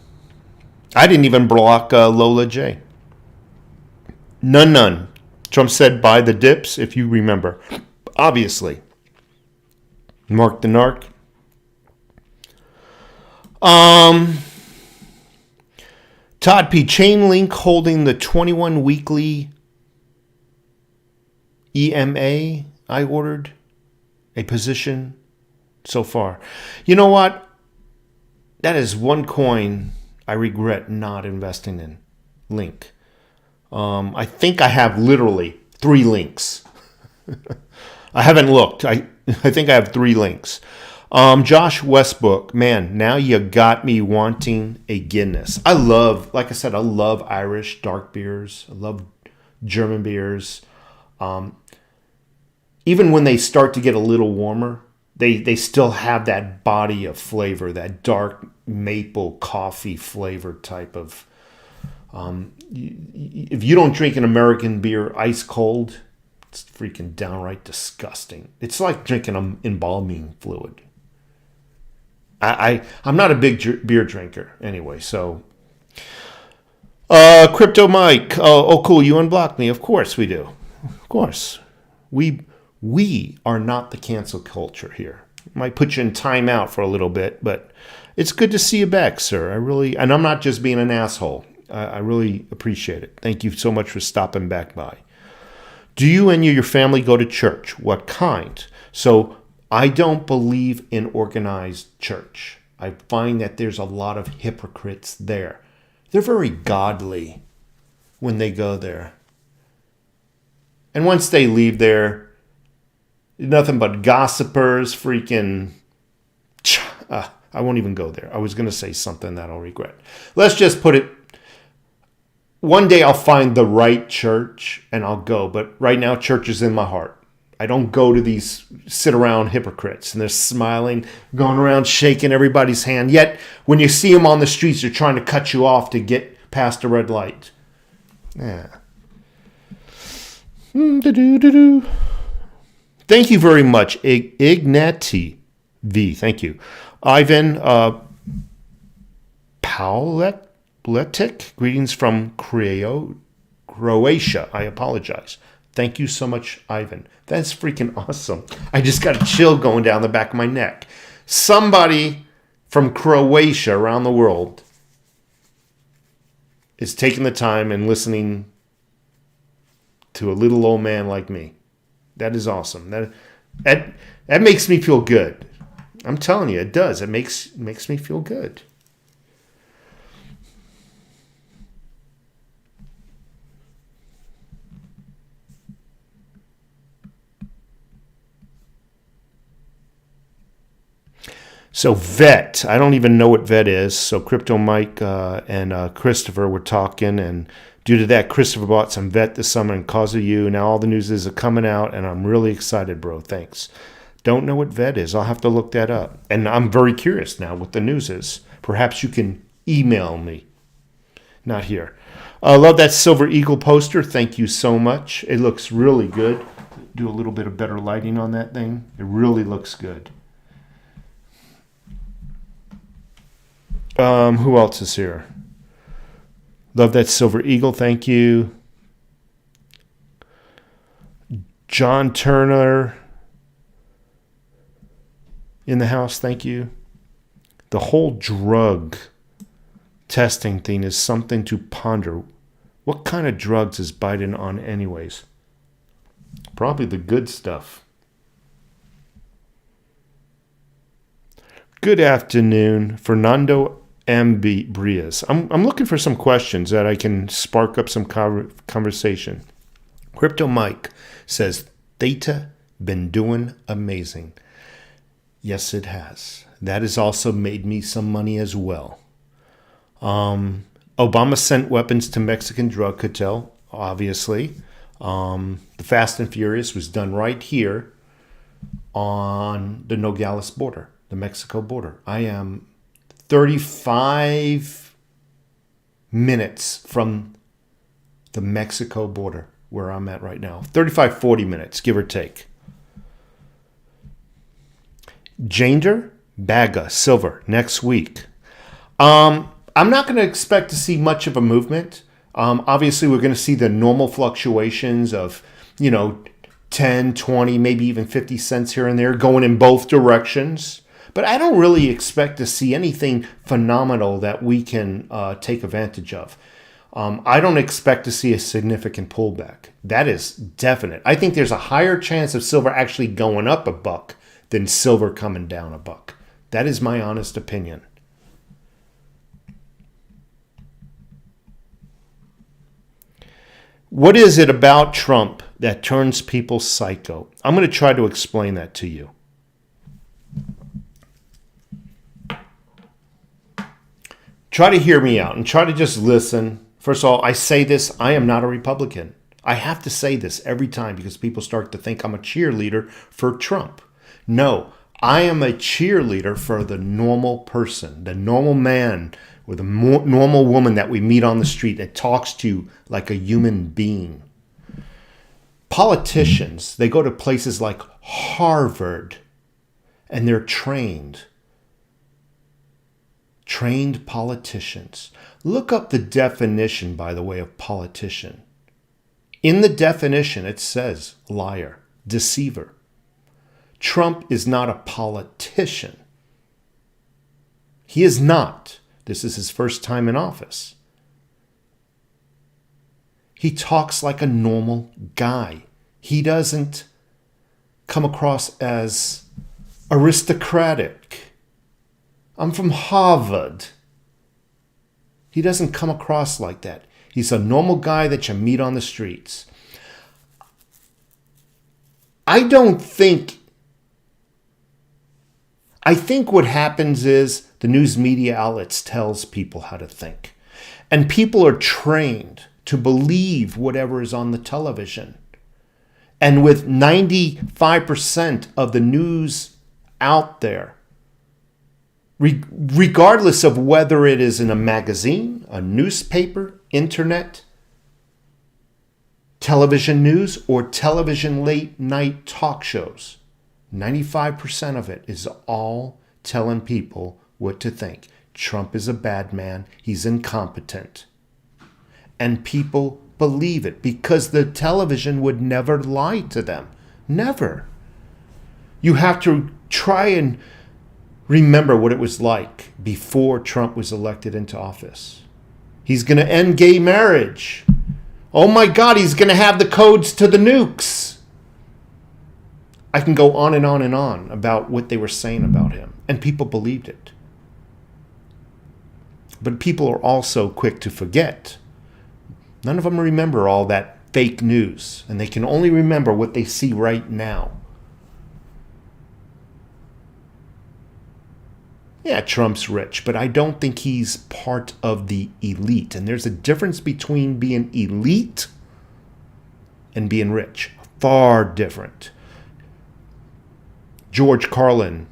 I didn't even block Lola J. None. Trump said buy the dips, if you remember. Obviously. Mark the narc. Todd P. Chainlink holding the 21 weekly EMA I ordered a position so far. You know what? That is one coin I regret not investing in. Link. I think I have literally 3 links. I haven't looked. I think I have 3 links. Josh Westbrook, man, now you got me wanting a Guinness. I love, like I said, I love Irish dark beers. I love German beers. Even when they start to get a little warmer, they still have that body of flavor, that dark maple coffee flavor type of. If you don't drink an American beer ice cold, it's freaking downright disgusting. It's like drinking an embalming fluid. I'm not a big beer drinker anyway, so. Crypto Mike. Oh, cool. You unblocked me. Of course we do. Of course. We are not the cancel culture here. Might put you in timeout for a little bit, but it's good to see you back, sir. And I'm not just being an asshole. I really appreciate it. Thank you so much for stopping back by. Do you and your family go to church? What kind? So I don't believe in organized church. I find that there's a lot of hypocrites there. They're very godly when they go there. And once they leave there, nothing but gossipers, freaking. I won't even go there. I was going to say something that I'll regret. Let's just put it. One day I'll find the right church and I'll go. But right now, church is in my heart. I don't go to these sit-around hypocrites. And they're smiling, going around shaking everybody's hand. Yet, when you see them on the streets, they're trying to cut you off to get past the red light. Yeah. Thank you very much, Ignati V. Thank you. Ivan Pauletic, greetings from Croatia. I apologize. Thank you so much, Ivan. That's freaking awesome. I just got a chill going down the back of my neck. Somebody from Croatia around the world is taking the time and listening to a little old man like me. That is awesome. That makes me feel good. I'm telling you, it does. It makes me feel good. So VET, I don't even know what VET is. So Crypto Mike and Christopher were talking, and due to that, Christopher bought some VET this summer and cause of you. Now all the news is coming out, and I'm really excited, bro. Thanks. Don't know what VET is. I'll have to look that up. And I'm very curious now what the news is. Perhaps you can email me. Not here. I love that Silver Eagle poster. Thank you so much. It looks really good. Do a little bit of better lighting on that thing. It really looks good. Who else is here? Love that Silver Eagle. Thank you. John Turner in the house. Thank you. The whole drug testing thing is something to ponder. What kind of drugs is Biden on anyways? Probably the good stuff. Good afternoon, Fernando M. Brias. I'm looking for some questions that I can spark up some conversation. Crypto Mike says, THETA been doing amazing. Yes, it has. That has also made me some money as well. Obama sent weapons to Mexican drug cartel, obviously. The Fast and Furious was done right here on the Nogales border, the Mexico border. I am 35 minutes from the Mexico border where I'm at right now. 35, 40 minutes, give or take. Jander, Baga, silver, next week. I'm not going to expect to see much of a movement. Obviously, we're going to see the normal fluctuations of, 10, 20, maybe even 50 cents here and there going in both directions. But I don't really expect to see anything phenomenal that we can take advantage of. I don't expect to see a significant pullback. That is definite. I think there's a higher chance of silver actually going up a buck than silver coming down a buck. That is my honest opinion. What is it about Trump that turns people psycho? I'm going to try to explain that to you. Try to hear me out and try to just listen. First of all, I say this, I am not a Republican. I have to say this every time because people start to think I'm a cheerleader for Trump. No, I am a cheerleader for the normal person, the normal man or the normal woman that we meet on the street that talks to you like a human being. Politicians, they go to places like Harvard and they're trained politicians. Look up the definition, by the way, of politician. In the definition, it says liar, deceiver. Trump is not a politician. He is not. This is his first time in office. He talks like a normal guy. He doesn't come across as aristocratic. I'm from Harvard. He doesn't come across like that. He's a normal guy that you meet on the streets. I think what happens is the news media outlets tells people how to think. And people are trained to believe whatever is on the television. And with 95% of the news out there, regardless of whether it is in a magazine, a newspaper, internet, television news, or television late night talk shows, 95% of it is all telling people what to think. Trump is a bad man. He's incompetent. And people believe it because the television would never lie to them. Never. You have to try and remember what it was like before Trump was elected into office. He's going to end gay marriage. Oh my God, he's going to have the codes to the nukes. I can go on and on and on about what they were saying about him. And people believed it. But people are also quick to forget. None of them remember all that fake news. And they can only remember what they see right now. Yeah, Trump's rich, but I don't think he's part of the elite. And there's a difference between being elite and being rich. Far different. George Carlin,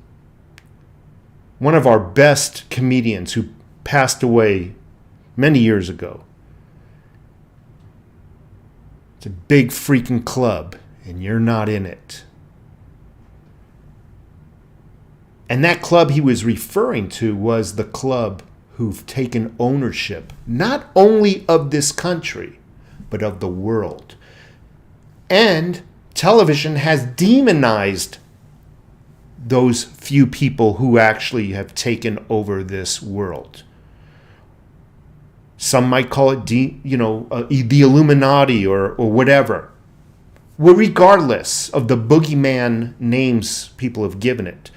one of our best comedians who passed away many years ago. It's a big freaking club, and you're not in it. And that club he was referring to was the club who've taken ownership, not only of this country, but of the world. And television has demonized those few people who actually have taken over this world. Some might call it, the Illuminati or whatever. Well, regardless of the boogeyman names people have given it,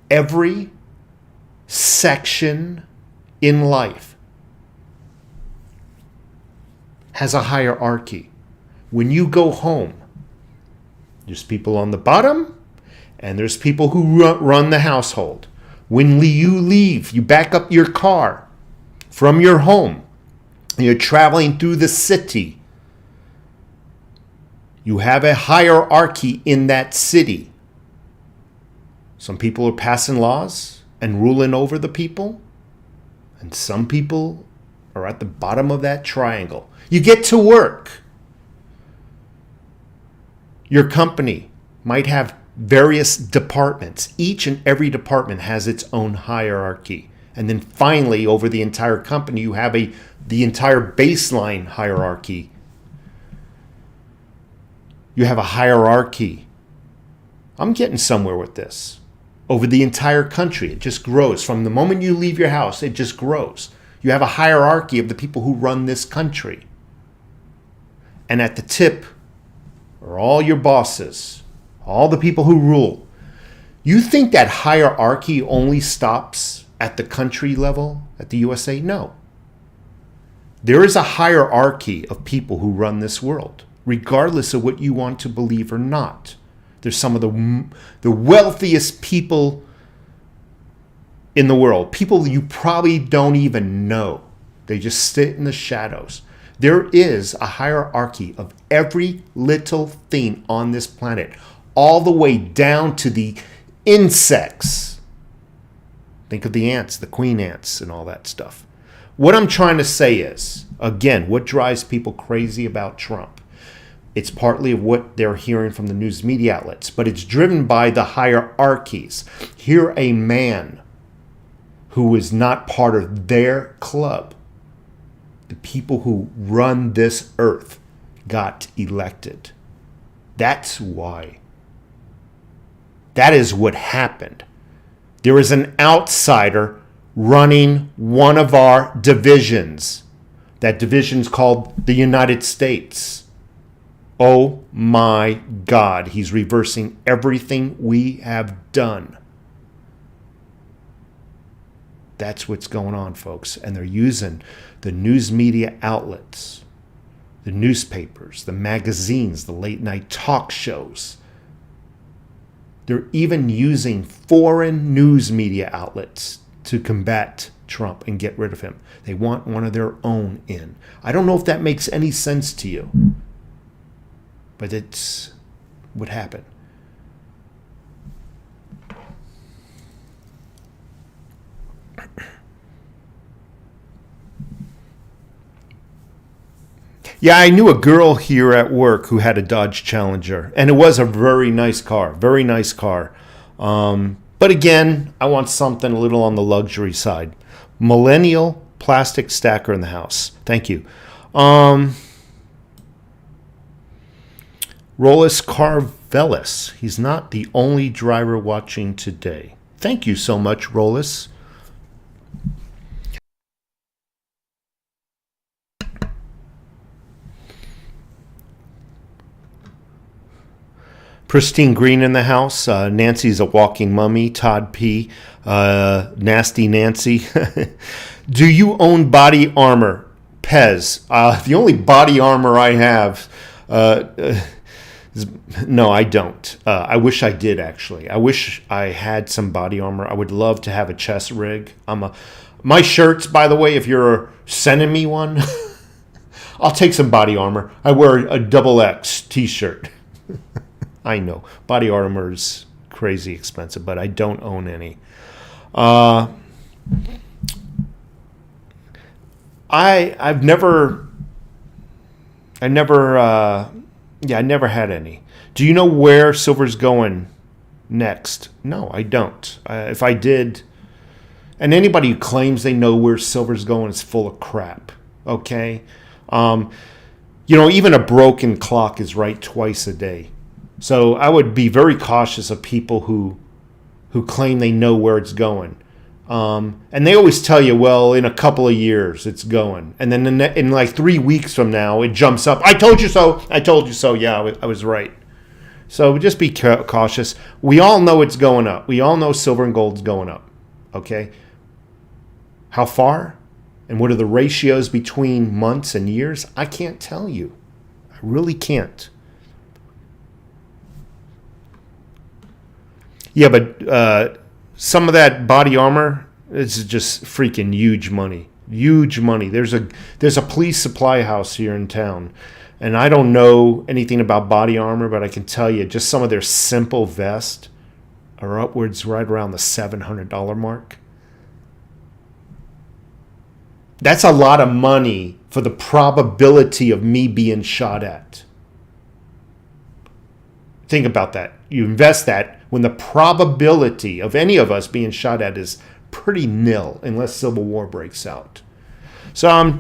every section in life has a hierarchy. When you go home, there's people on the bottom and there's people who run the household. When you leave, you back up your car from your home and you're traveling through the city. You have a hierarchy in that city. Some people are passing laws and ruling over the people. And some people are at the bottom of that triangle. You get to work. Your company might have various departments. Each and every department has its own hierarchy. And then finally, over the entire company, you have the entire baseline hierarchy. You have a hierarchy. I'm getting somewhere with this. Over the entire country, it just grows. From the moment you leave your house, it just grows. You have a hierarchy of the people who run this country. And at the tip are all your bosses, all the people who rule. You think that hierarchy only stops at the country level, at the USA? No. There is a hierarchy of people who run this world, regardless of what you want to believe or not. There's some of the wealthiest people in the world, people you probably don't even know. They just sit in the shadows. There is a hierarchy of every little thing on this planet, all the way down to the insects. Think of the ants, the queen ants, and all that stuff. What I'm trying to say is, again, what drives people crazy about Trump? It's partly of what they're hearing from the news media outlets, but it's driven by the hierarchies. Here, a man who is not part of their club, the people who run this earth, got elected. That's why. That is what happened. There is an outsider running one of our divisions. That division's called the United States. Oh my God, he's reversing everything we have done. That's what's going on, folks. And they're using the news media outlets, the newspapers, the magazines, the late night talk shows. They're even using foreign news media outlets to combat Trump and get rid of him. They want one of their own in. I don't know if that makes any sense to you, but it's what happened. Yeah, I knew a girl here at work who had a Dodge Challenger, and it was a very nice car, very nice car. But again, I want something a little on the luxury side. Millennial plastic stacker in the house. Thank you. Rollis Carvelis. He's not the only driver watching today. Thank you so much, Rollis. Pristine Green in the house. Nancy's a walking mummy. Todd P. Nasty Nancy. Do you own body armor? Pez. The only body armor I have... no, I don't. I wish I did, actually. I wish I had some body armor. I would love to have a chest rig. My shirts, by the way, if you're sending me one, I'll take some body armor. I wear a XX t-shirt. I know. Body armor is crazy expensive, but I don't own any. I never had any. Do you know where silver's going next? No, I don't. If I did, and anybody who claims they know where silver's going is full of crap. Okay? Even a broken clock is right twice a day. So I would be very cautious of people who claim they know where it's going. And they always tell you, well, in a couple of years it's going. And then in like 3 weeks from now, it jumps up. I told you so. I told you so. Yeah, I was right. So just be cautious. We all know it's going up. We all know silver and gold's going up. Okay? How far? And what are the ratios between months and years? I can't tell you. I really can't. Yeah, but some of that body armor is just freaking huge money. Huge money. There's a police supply house here in town, and I don't know anything about body armor, but I can tell you just some of their simple vests are upwards right around the $700 mark. That's a lot of money for the probability of me being shot at. Think about that. You invest that when the probability of any of us being shot at is pretty nil unless civil war breaks out. So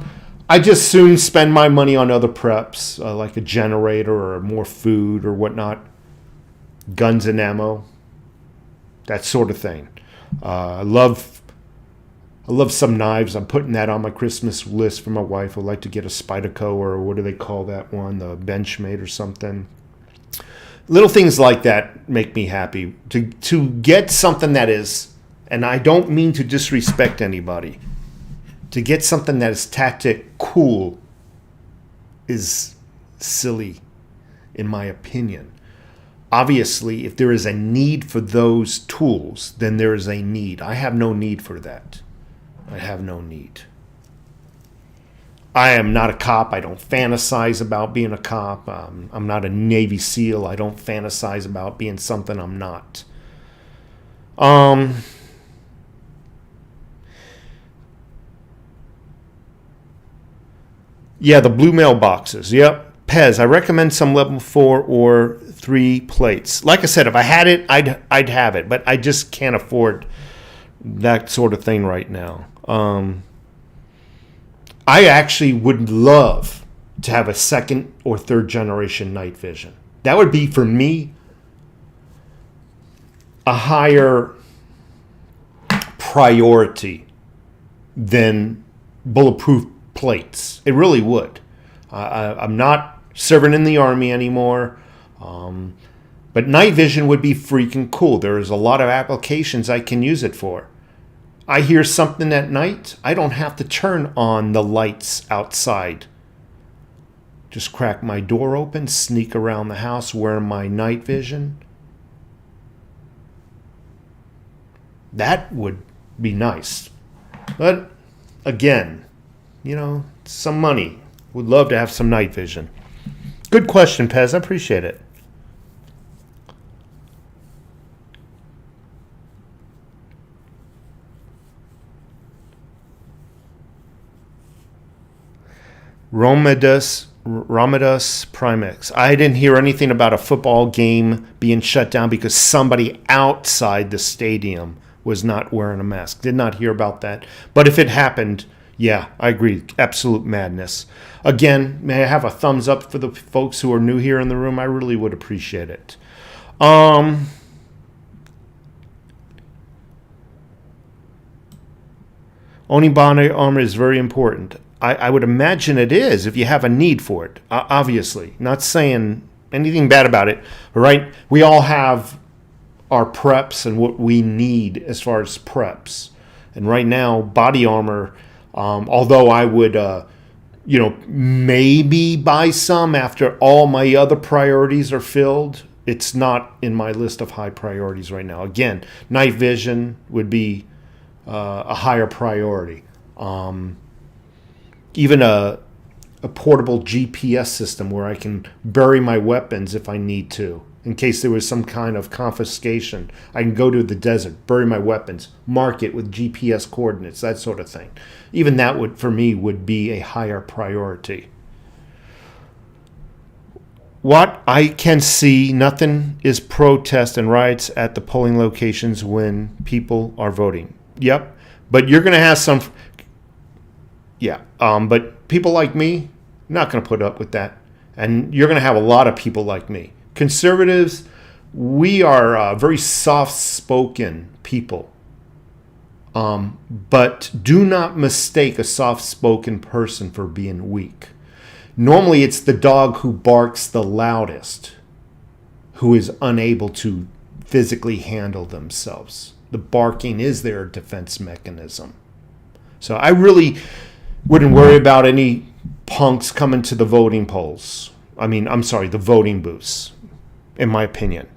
I just soon spend my money on other preps, like a generator or more food or whatnot, guns and ammo, that sort of thing. I love some knives. I'm putting that on my Christmas list for my wife. I'd like to get a Spyderco, or what do they call that one, the Benchmade or something. Little things like that make me happy. To get something that is, and I don't mean to disrespect anybody, to get something that is tactic cool is silly, in my opinion. Obviously, if there is a need for those tools, then there is a need. I have no need for that. I have no need. I am not a cop. I don't fantasize about being a cop. I'm not a Navy SEAL. I don't fantasize about being something I'm not. Yeah, the blue mailboxes. Yep. Pez, I recommend some level 4 or 3 plates. Like I said, if I had it, I'd have it, but I just can't afford that sort of thing right now. I actually would love to have a second or third generation night vision. That would be, for me, a higher priority than bulletproof plates. It really would. I'm not serving in the Army anymore, but night vision would be freaking cool. There's a lot of applications I can use it for. I hear something at night, I don't have to turn on the lights outside. Just crack my door open, sneak around the house wearing my night vision. That would be nice. But again, some money. Would love to have some night vision. Good question, Pez. I appreciate it. Romidus Primex. I didn't hear anything about a football game being shut down because somebody outside the stadium was not wearing a mask. Did not hear about that. But if it happened, yeah, I agree. Absolute madness. Again, may I have a thumbs up for the folks who are new here in the room? I really would appreciate it. Owning body armor is very important. I would imagine it is if you have a need for it, obviously. Not saying anything bad about it, right? We all have our preps and what we need as far as preps. And right now, body armor, although I would, maybe buy some after all my other priorities are filled, it's not in my list of high priorities right now. Again, night vision would be a higher priority. Even a portable GPS system where I can bury my weapons if I need to, in case there was some kind of confiscation. I can go to the desert, bury my weapons, mark it with GPS coordinates, that sort of thing. Even that would, for me, would be a higher priority. What I can see, nothing is protest and riots at the polling locations when people are voting. Yep, but you're going to have some... Yeah, but people like me, not going to put up with that. And you're going to have a lot of people like me. Conservatives, we are very soft-spoken people. But do not mistake a soft-spoken person for being weak. Normally, it's the dog who barks the loudest who is unable to physically handle themselves. The barking is their defense mechanism. So I really wouldn't worry about any punks coming to the voting polls. The voting booths, in my opinion.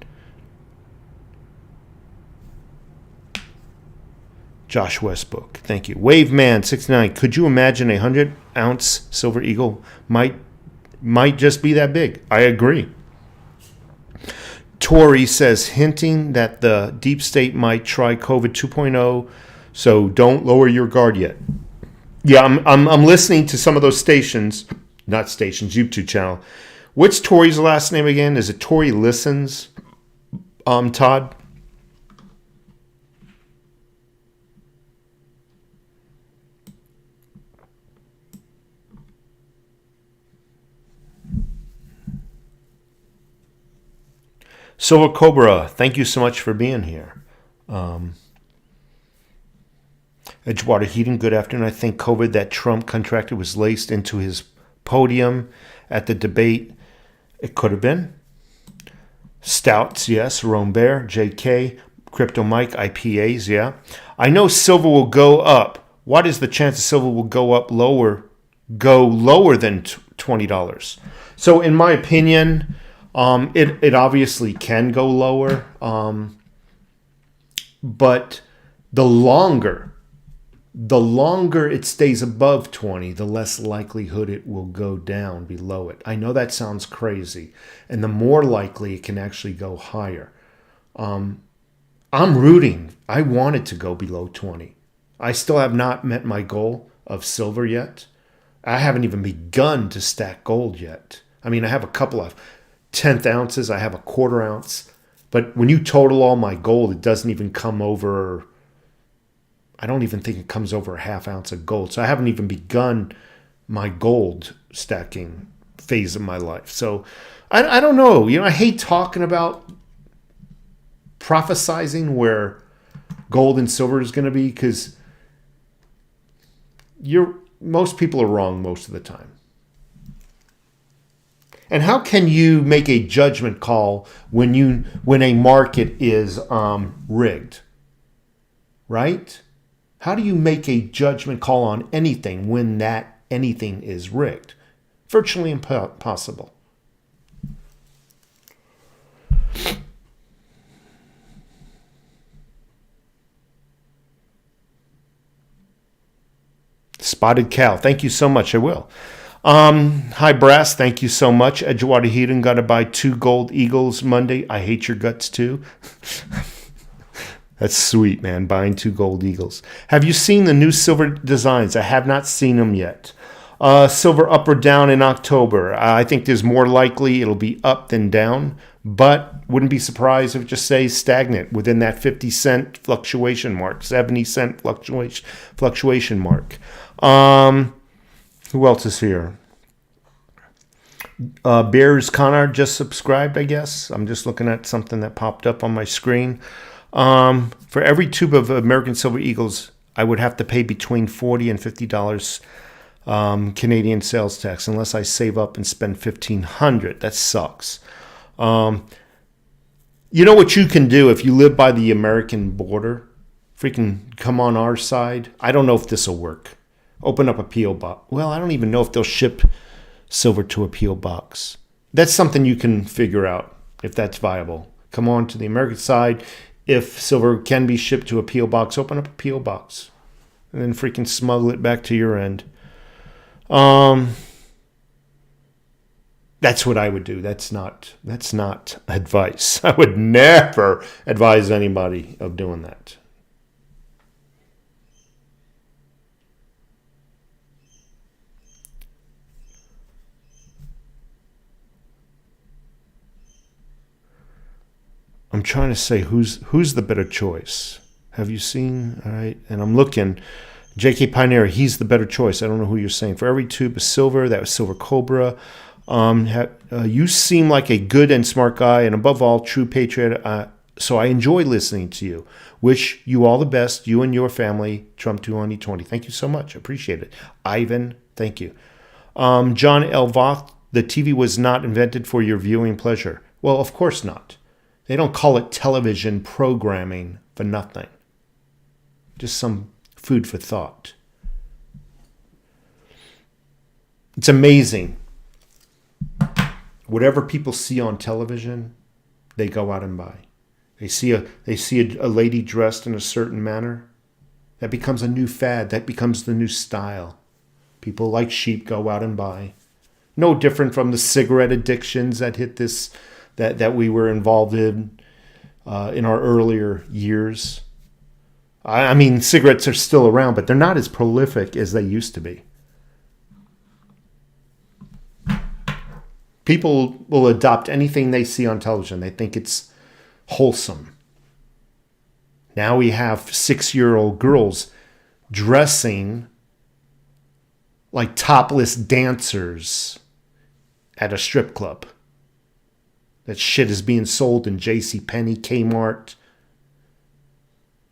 Josh Westbrook, thank you. Waveman69, could you imagine a 100-ounce Silver Eagle might just be that big? I agree. Tori says, hinting that the deep state might try COVID 2.0, so don't lower your guard yet. Yeah, I'm listening to some of those stations, not stations, YouTube channel, What's Tori's last name again? Is it Tori Listens? Todd? Silver Cobra, thank you so much for being here. Edgewater Heating, good afternoon. I think COVID that Trump contracted was laced into his podium at the debate. It could have been. Stouts, yes. Rome Bear, JK, Crypto Mike, IPAs, yeah. I know silver will go up. What is the chance that silver will go lower than $20? So in my opinion, it obviously can go lower. But the longer it stays above 20, the less likelihood it will go down below it. I know that sounds crazy. And the more likely it can actually go higher. I'm rooting. I want it to go below 20. I still have not met my goal of silver yet. I haven't even begun to stack gold yet. I mean, I have a couple of 1/10 ounces. I have a 1/4 ounce. But when you total all my gold, it doesn't even come over... I don't even think it comes over a 1/2 ounce of gold. So I haven't even begun my gold stacking phase of my life. So I don't know. I hate talking about prophesizing where gold and silver is going to be because most people are wrong most of the time. And how can you make a judgment call when a market is rigged? Right? How do you make a judgment call on anything when that anything is rigged? Virtually impossible. Spotted Cow, thank you so much. I will. Hi, Brass, thank you so much. Edgewater Heating, got to buy 2 gold eagles Monday. I hate your guts too. That's sweet, man, buying 2 gold eagles. Have you seen the new silver designs? I have not seen them yet. Silver up or down in October? I think there's more likely it'll be up than down, but wouldn't be surprised if it just stays stagnant within that 50-cent fluctuation mark, 70-cent fluctuation mark. Who else is here? Bears Connor just subscribed, I guess. I'm just looking at something that popped up on my screen. For every tube of American Silver Eagles, I would have to pay between $40 and $50 Canadian sales tax unless I save up and spend $1,500. That sucks. You know what you can do if you live by the American border? Freaking come on our side. I don't know if this will work. Open up a P.O. box. Well, I don't even know if they'll ship silver to a P.O. box. That's something you can figure out if that's viable. Come on to the American side. If silver can be shipped to a P.O. box, open up a P.O. box. And then freaking smuggle it back to your end. That's what I would do. That's not advice. I would never advise anybody of doing that. I'm trying to say who's the better choice. Have you seen? All right, and I'm looking. J.K. Pioneer, he's the better choice. I don't know who you're saying. For every tube of silver, that was Silver Cobra. You seem like a good and smart guy, and above all, true patriot. So I enjoy listening to you. Wish you all the best, you and your family. Trump 2020. Thank you so much. Appreciate it. Ivan, thank you. John L. Voth, the TV was not invented for your viewing pleasure. Well, of course not. They don't call it television programming for nothing. Just some food for thought. It's amazing. Whatever people see on television, they go out and buy. They see a lady dressed in a certain manner. That becomes a new fad. That becomes the new style. People like sheep go out and buy. No different from the cigarette addictions that hit this, that we were involved in our earlier years. I mean, cigarettes are still around, but they're not as prolific as they used to be. People will adopt anything they see on television. They think it's wholesome. Now we have 6-year-old girls dressing like topless dancers at a strip club. That shit is being sold in JCPenney, Kmart,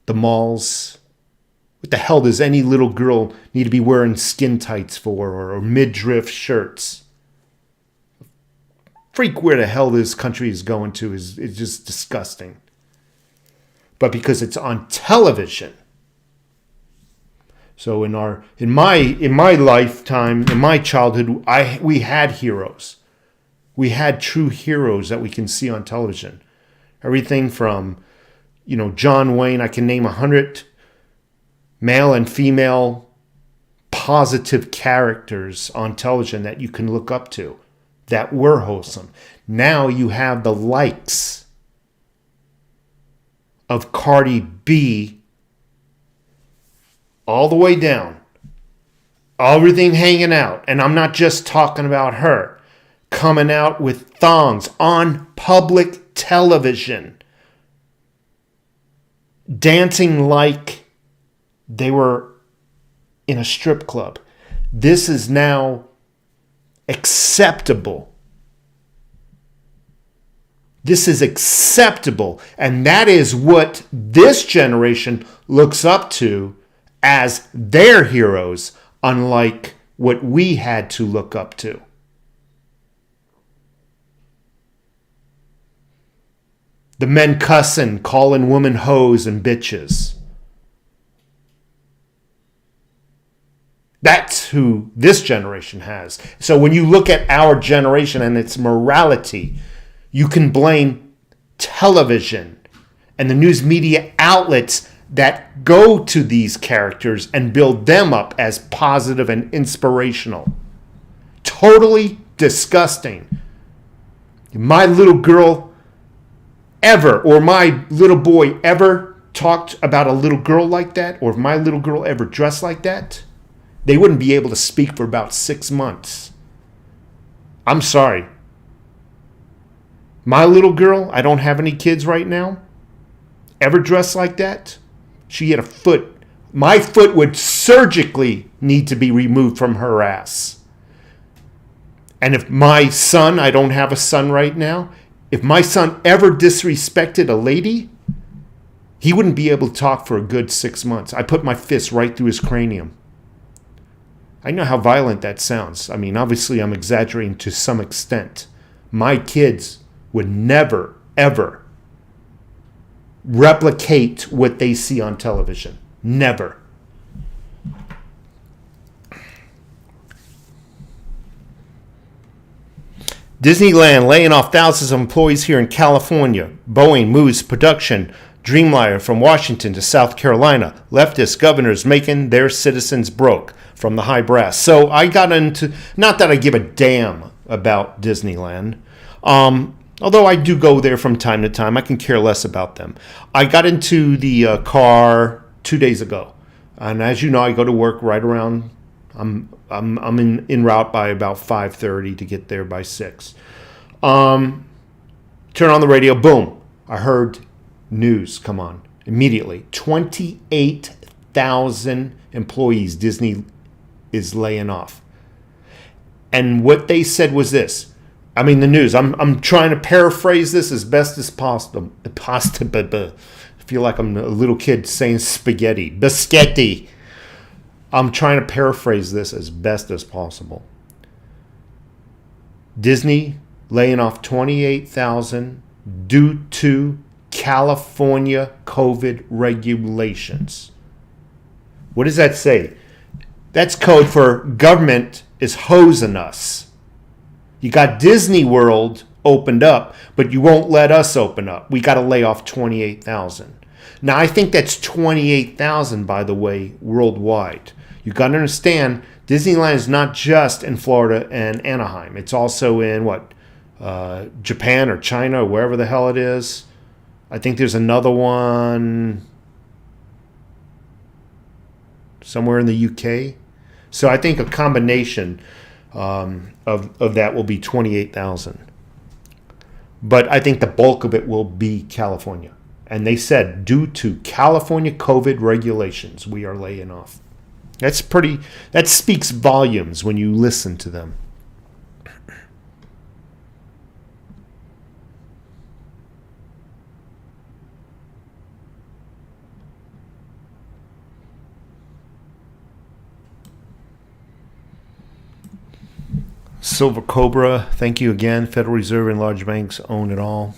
the malls. What the hell does any little girl need to be wearing skin tights for, or midriff shirts? Freak where the hell this country is going to is just disgusting. But because it's on television. So in my lifetime, in my childhood, we had heroes. We had true heroes that we can see on television. Everything from, John Wayne. I can name 100 male and female positive characters on television that you can look up to that were wholesome. Now you have the likes of Cardi B all the way down. Everything hanging out. And I'm not just talking about her. Coming out with thongs on public television. Dancing like they were in a strip club. This is now acceptable. This is acceptable. And that is what this generation looks up to as their heroes, unlike what we had to look up to. The men cussing, calling women hoes and bitches. That's who this generation has. So when you look at our generation and its morality, you can blame television and the news media outlets that go to these characters and build them up as positive and inspirational. Totally disgusting. My little girl ever, or my little boy ever talked about a little girl like that, or if my little girl ever dressed like that, they wouldn't be able to speak for about 6 months. I'm sorry. My little girl, I don't have any kids right now, ever dressed like that, she had a foot. My foot would surgically need to be removed from her ass. And if my son, I don't have a son right now, if my son ever disrespected a lady, he wouldn't be able to talk for a good 6 months. I put my fist right through his cranium. I know how violent that sounds. I mean, obviously I'm exaggerating to some extent. My kids would never, ever replicate what they see on television. Never. Disneyland laying off thousands of employees here in California. Boeing moves production Dreamliner from Washington to South Carolina. Leftist governors making their citizens broke from the high brass. So I got into, not that I give a damn about Disneyland, although I do go there from time to time. I can care less about them. I got into the car 2 days ago. And as you know, I go to work right around, I'm en route by about 5:30 to get there by 6. Turn on the radio, boom. I heard news come on immediately. 28,000 employees Disney is laying off. And what they said was this. I mean, the news. I'm trying to paraphrase this as best as possible. I feel like I'm a little kid saying spaghetti. Biscotti. I'm trying to paraphrase this as best as possible. Disney laying off 28,000 due to California COVID regulations. What does that say? That's code for government is hosing us. You got Disney World opened up, but you won't let us open up. We got to lay off 28,000. Now, I think that's 28,000, by the way, worldwide. You got to understand, Disneyland is not just in Florida and Anaheim. It's also in, Japan or China or wherever the hell it is. I think there's another one somewhere in the UK. So I think a combination of that will be 28,000. But I think the bulk of it will be California. And they said, due to California COVID regulations, we are laying off. That speaks volumes when you listen to them. Silver Cobra, thank you again. Federal Reserve and large banks own it all.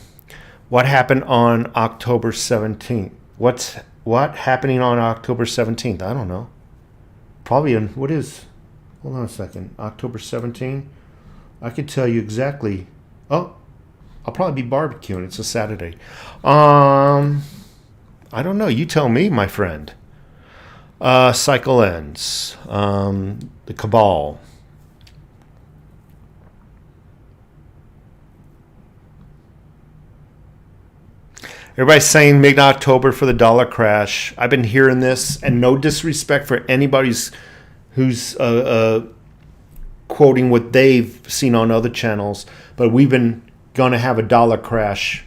What happened on October 17th? What happening on October 17th? I don't know. Probably hold on a second. October 17th? I could tell you exactly. Oh, I'll probably be barbecuing. It's a Saturday. I don't know. You tell me, my friend. Cycle ends. The Cabal. Everybody's saying mid-October for the dollar crash. I've been hearing this, and no disrespect for anybody who's quoting what they've seen on other channels, but we've been going to have a dollar crash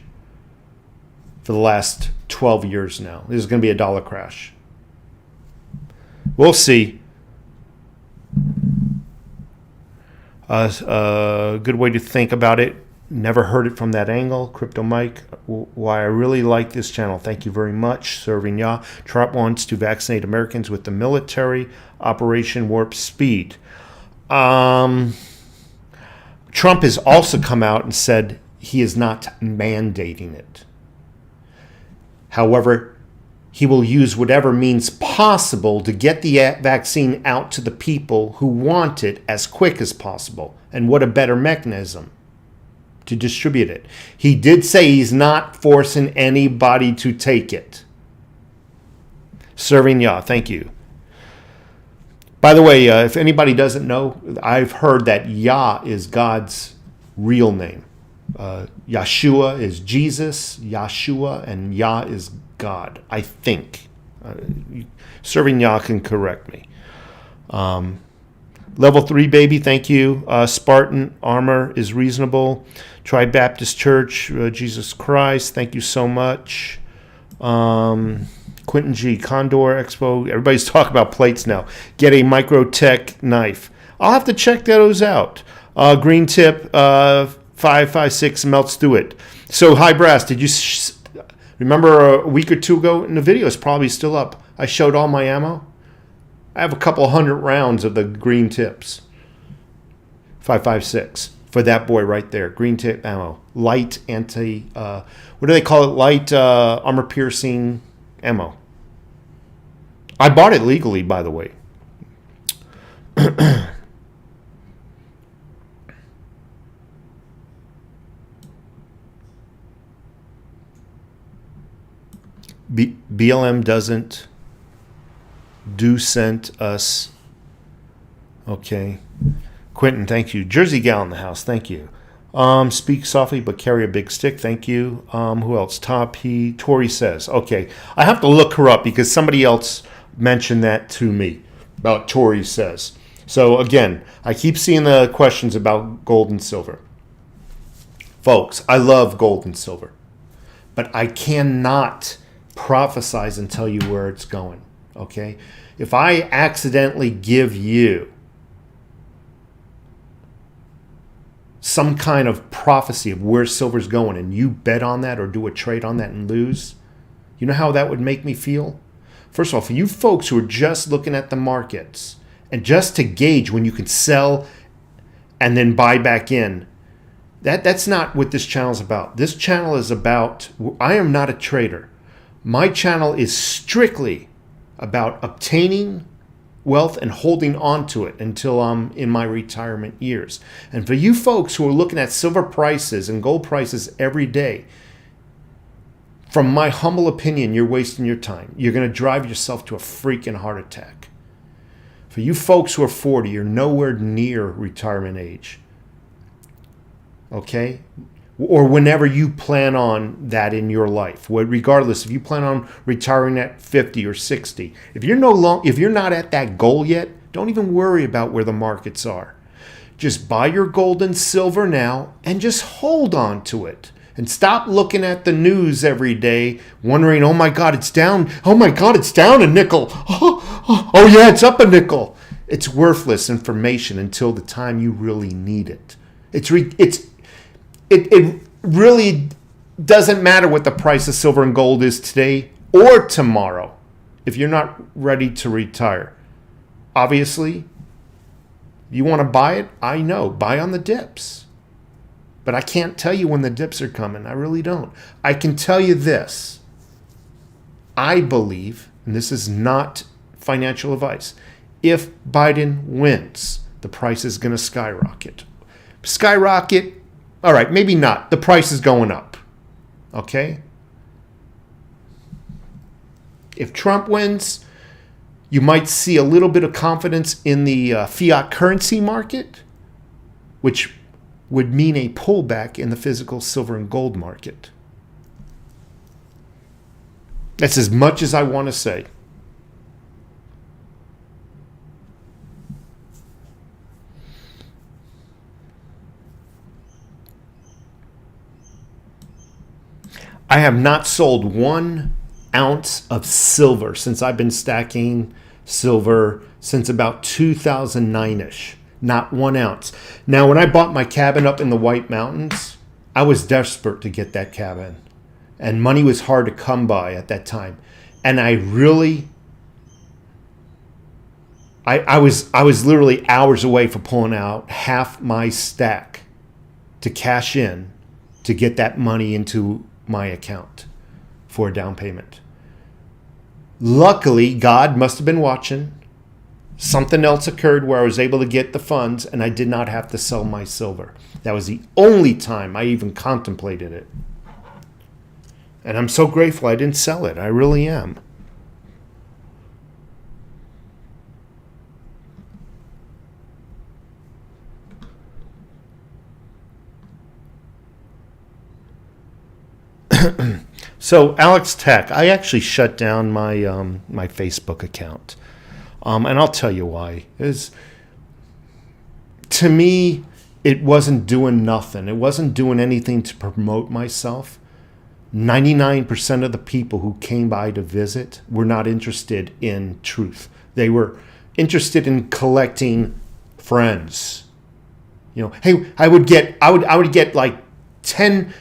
for the last 12 years now. There's going to be a dollar crash. We'll see. A good way to think about it. Never heard it from that angle. Crypto Mike, why I really like this channel. Thank you very much. Serving Yah. Trump wants to vaccinate Americans with the military Operation Warp Speed. Trump has also come out and said he is not mandating it. However, he will use whatever means possible to get the vaccine out to the people who want it as quick as possible. And what a better mechanism to distribute it. He did say he's not forcing anybody to take it. Serving Yah, thank you. By the way, if anybody doesn't know, I've heard that Yah is God's real name. Yeshua is Jesus, Yeshua, and Yah is God, I think. Serving Yah can correct me. Level 3, baby, thank you. Spartan armor is reasonable. Tri-Baptist Church, Jesus Christ, thank you so much. Quentin G, Condor Expo. Everybody's talking about plates now. Get a Microtech knife. I'll have to check those out. Green tip, 556 melts through it. So, High Brass, did you remember a week or two ago in the video? It's probably still up. I showed all my ammo. I have a couple hundred rounds of the green tips. 556 for that boy right there. Green tip ammo. Light anti, what do they call it? Light armor piercing ammo. I bought it legally, by the way. BLM doesn't sent us. Okay. Quentin, thank you. Jersey Gal in the house, thank you. Speak softly but carry a big stick, thank you. Who else? Tori says. Okay. I have to look her up because somebody else mentioned that to me about Tori says. So again, I keep seeing the questions about gold and silver. Folks, I love gold and silver, but I cannot prophesize and tell you where it's going. Okay? If I accidentally give you some kind of prophecy of where silver's going and you bet on that or do a trade on that and lose, you know how that would make me feel? First of all, for you folks who are just looking at the markets and just to gauge when you can sell and then buy back in, that's not what this channel is about. This channel is about, I am not a trader. My channel is strictly about obtaining wealth and holding on to it until I'm in my retirement years. And for you folks who are looking at silver prices and gold prices every day, from my humble opinion, you're wasting your time. You're going to drive yourself to a freaking heart attack. For you folks who are 40, you're nowhere near retirement age. Okay? Or whenever you plan on that in your life, regardless if you plan on retiring at 50 or 60, if you're not at that goal yet, don't even worry about where the markets are. Just buy your gold and silver now and just hold on to it. And stop looking at the news every day, wondering, oh my God, it's down. Oh my God, it's down a nickel. Oh yeah, it's up a nickel. It's worthless information until the time you really need it. It really doesn't matter what the price of silver and gold is today or tomorrow if you're not ready to retire. Obviously, you want to buy it? I know. Buy on the dips. But I can't tell you when the dips are coming. I really don't. I can tell you this. I believe, and this is not financial advice, if Biden wins, the price is going to skyrocket. Skyrocket, all right, maybe not. The price is going up. Okay? If Trump wins, you might see a little bit of confidence in the fiat currency market, which would mean a pullback in the physical silver and gold market. That's as much as I want to say. I have not sold 1 ounce of silver since I've been stacking silver since about 2009-ish. Not 1 ounce. Now, when I bought my cabin up in the White Mountains, I was desperate to get that cabin. And money was hard to come by at that time. And I was literally hours away from pulling out half my stack to cash in to get that money into my account for a down payment. Luckily, God must have been watching. Something else occurred where I was able to get the funds and I did not have to sell my silver. That was the only time I even contemplated it. And I'm so grateful I didn't sell it. I really am. So Alex Tech, I actually shut down my my Facebook account. And I'll tell you why. To me, it wasn't doing nothing. It wasn't doing anything to promote myself. 99% of the people who came by to visit were not interested in truth. They were interested in collecting friends. You know, hey, I would get like 10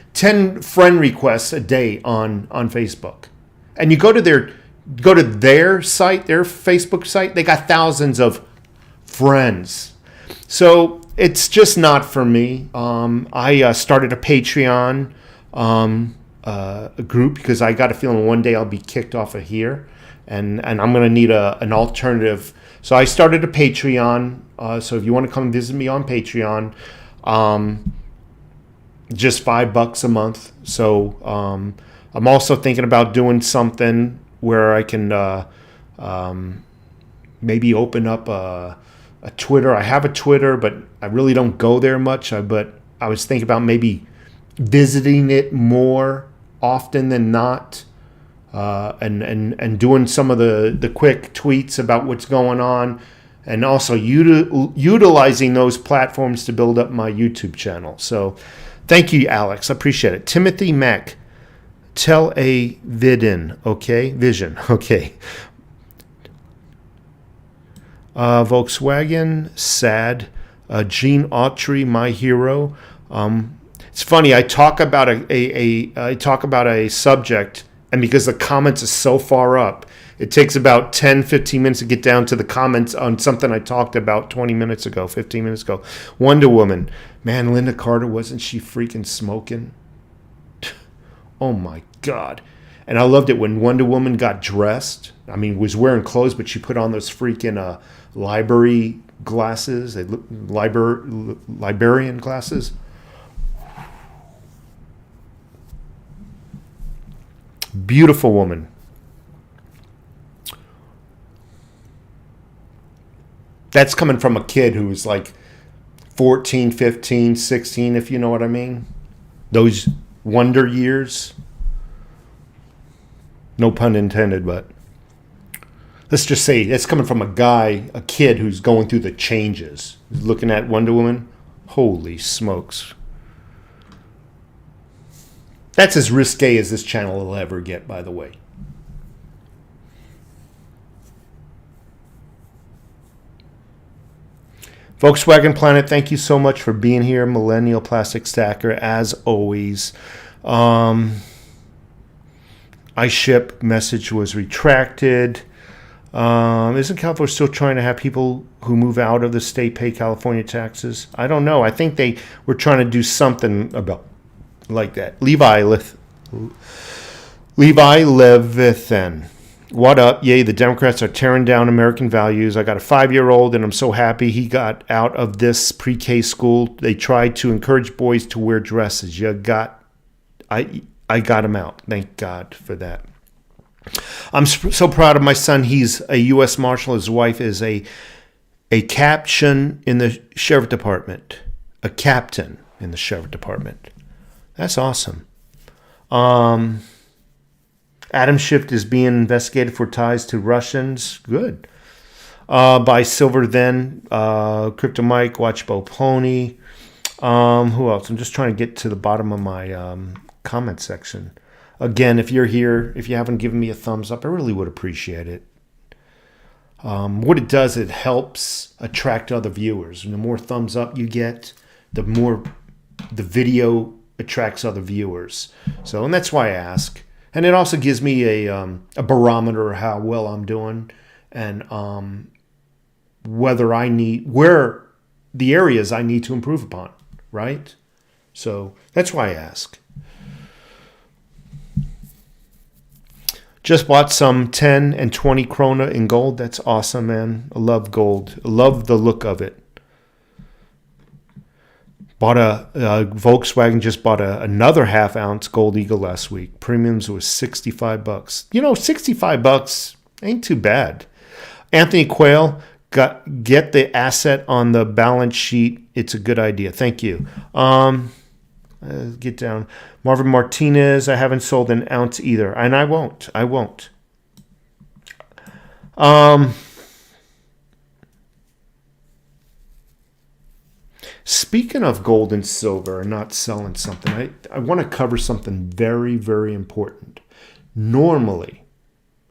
friend requests a day on Facebook. And you go to their site, their Facebook site, they got thousands of friends. So it's just not for me. I started a Patreon a group because I got a feeling one day I'll be kicked off of here, and I'm going to need an alternative. So I started a Patreon. So if you want to come visit me on Patreon, just $5 a month. So I'm also thinking about doing something where I can maybe open up a Twitter. I have a Twitter, but I really don't go there much. But I was thinking about maybe visiting it more often than not, and doing some of the quick tweets about what's going on, and also utilizing those platforms to build up my YouTube channel. So thank you, Alex. I appreciate it. Timothy Mack. Tell a vision, okay? Volkswagen, sad. Gene Autry, my hero. It's funny. I talk about a subject, and because the comments are so far up, it takes about 10, 15 minutes to get down to the comments on something I talked about 20 minutes ago, 15 minutes ago. Wonder Woman, man, Linda Carter, wasn't she freaking smoking? Oh my God. And I loved it when Wonder Woman got dressed. I mean, was wearing clothes, but she put on those freaking library glasses, librarian glasses. Beautiful woman. That's coming from a kid who was like 14, 15, 16, if you know what I mean. Those wonder years. No pun intended, but let's just say that's coming from a kid who's going through the changes, looking at Wonder Woman. Holy smokes. That's as risque as this channel will ever get, by the way. Volkswagen Planet, thank you so much for being here. Millennial Plastic Stacker, as always. I ship message was retracted. Isn't California still trying to have people who move out of the state pay California taxes? I don't know. I think they were trying to do something about like that. Levi Levithan. What up? Yay, the Democrats are tearing down American values. I got a 5-year-old, and I'm so happy he got out of this pre-K school. They tried to encourage boys to wear dresses. I got him out. Thank God for that. I'm so proud of my son. He's a U.S. Marshal. His wife is a captain in the sheriff department. A captain in the sheriff department. That's awesome. Adam Schiff is being investigated for ties to Russians. Good. By Silver Then, Crypto Mike, Watchbow Pony. Who else? I'm just trying to get to the bottom of my comment section. Again, if you're here, if you haven't given me a thumbs up, I really would appreciate it. What it does, it helps attract other viewers. And the more thumbs up you get, the more the video attracts other viewers. So, and that's why I ask. And it also gives me a barometer of how well I'm doing and where the areas I need to improve upon, right? So that's why I ask. Just bought some 10 and 20 krona in gold. That's awesome, man. I love gold. I love the look of it. Bought a Volkswagen, just bought another half-ounce Gold Eagle last week. Premiums was $65. You know, $65 ain't too bad. Anthony Quayle, get the asset on the balance sheet. It's a good idea. Thank you. Get down. Marvin Martinez, I haven't sold an ounce either. And I won't. Speaking of gold and silver and not selling something, I want to cover something very, very important. Normally,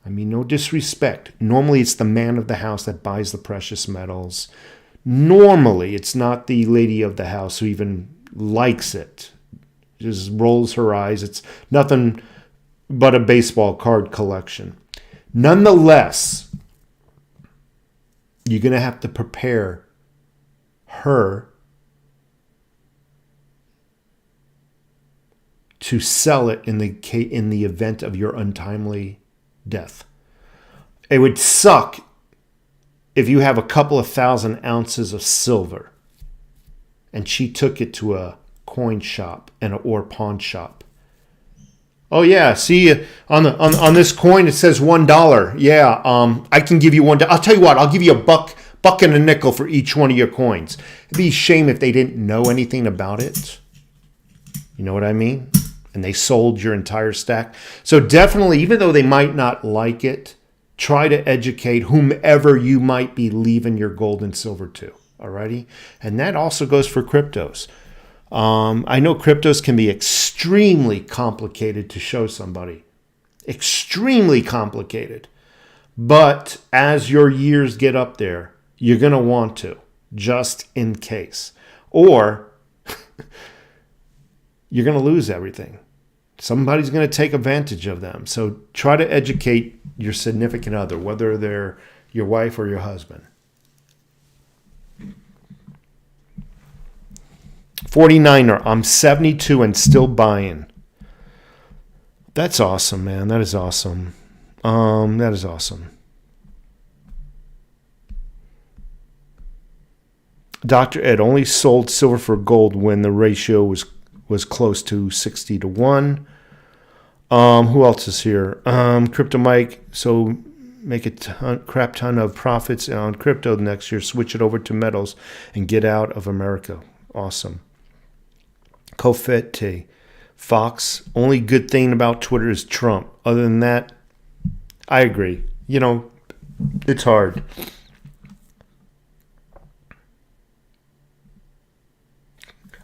I mean, no disrespect. Normally, it's the man of the house that buys the precious metals. Normally, it's not the lady of the house who even likes it. Just rolls her eyes. It's nothing but a baseball card collection. Nonetheless, you're going to have to prepare her to sell it in the event of your untimely death. It would suck if you have a couple of 1,000 ounces of silver and she took it to a coin shop or pawn shop. Oh yeah, see on this coin it says $1. Yeah, I can give you $1. I'll tell you what, I'll give you a buck and a nickel for each one of your coins. It'd be a shame if they didn't know anything about it. You know what I mean? And they sold your entire stack. So definitely, even though they might not like it, try to educate whomever you might be leaving your gold and silver to. Alrighty? And that also goes for cryptos. I know cryptos can be extremely complicated to show somebody. Extremely complicated. But as your years get up there, you're going to want to, just in case. Or you're going to lose everything. Somebody's going to take advantage of them. So try to educate your significant other, whether they're your wife or your husband. 49er, I'm 72 and still buying. That's awesome, man. That is awesome. That is awesome. Dr. Ed only sold silver for gold when the ratio was close to 60 to 1. Who else is here? Crypto Mike. So make a crap ton of profits on crypto next year. Switch it over to metals and get out of America. Awesome. Kofete. Fox. Only good thing about Twitter is Trump. Other than that, I agree. You know, It's hard.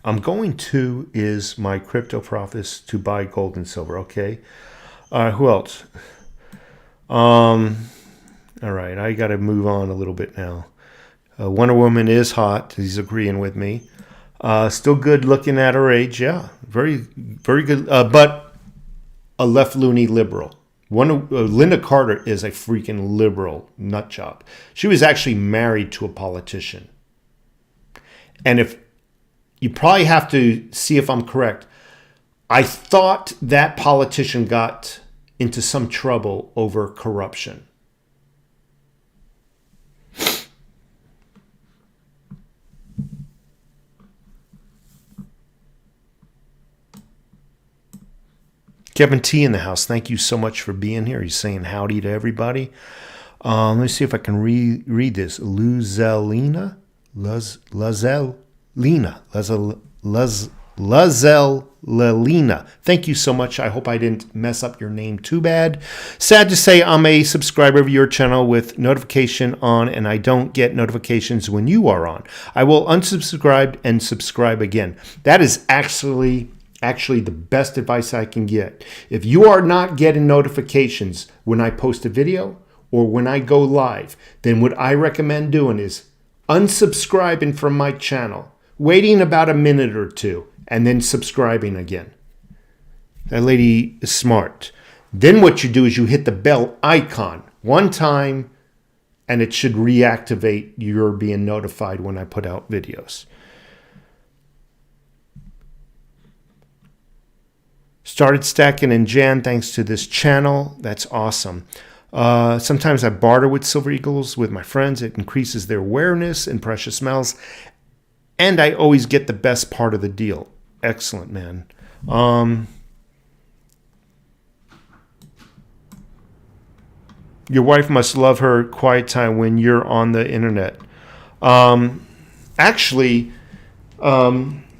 I'm going to is my crypto profits to buy gold and silver. Okay. Who else? All right. I got to move on a little bit now. Wonder Woman is hot. He's agreeing with me. Still good looking at her age. Yeah. Very, very good. But a left loony liberal. Linda Carter is a freaking liberal nut job. She was actually married to a politician. And if you probably have to see if I'm correct, I thought that politician got into some trouble over corruption. Kevin T in the house. Thank you so much for being here. He's saying howdy to everybody. Let me see if I can read this. Luzelina? Lazelina. Thank you so much. I hope I didn't mess up your name too bad. Sad to say, I'm a subscriber of your channel with notification on, and I don't get notifications when you are on. I will unsubscribe and subscribe again. That is actually the best advice I can get. If you are not getting notifications when I post a video or when I go live, then what I recommend doing is unsubscribing from my channel, waiting about a minute or two, and then subscribing again. That lady is smart. Then what you do is you hit the bell icon one time, and it should reactivate your being notified when I put out videos. Started stacking in Jan thanks to this channel. That's awesome. Sometimes I barter with Silver Eagles with my friends. It increases their awareness in precious metals. And I always get the best part of the deal. Excellent, man. Your wife must love her quiet time when you're on the internet. Actually,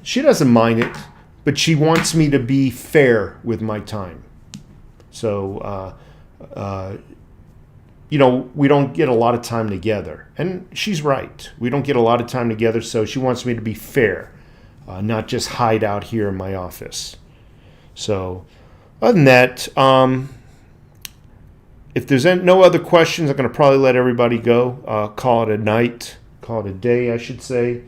she doesn't mind it. But she wants me to be fair with my time. So, we don't get a lot of time together. And she's right. We don't get a lot of time together, so she wants me to be fair, not just hide out here in my office. So, other than that, if there's no other questions, I'm going to probably let everybody go. Call it a night. Call it a day, I should say.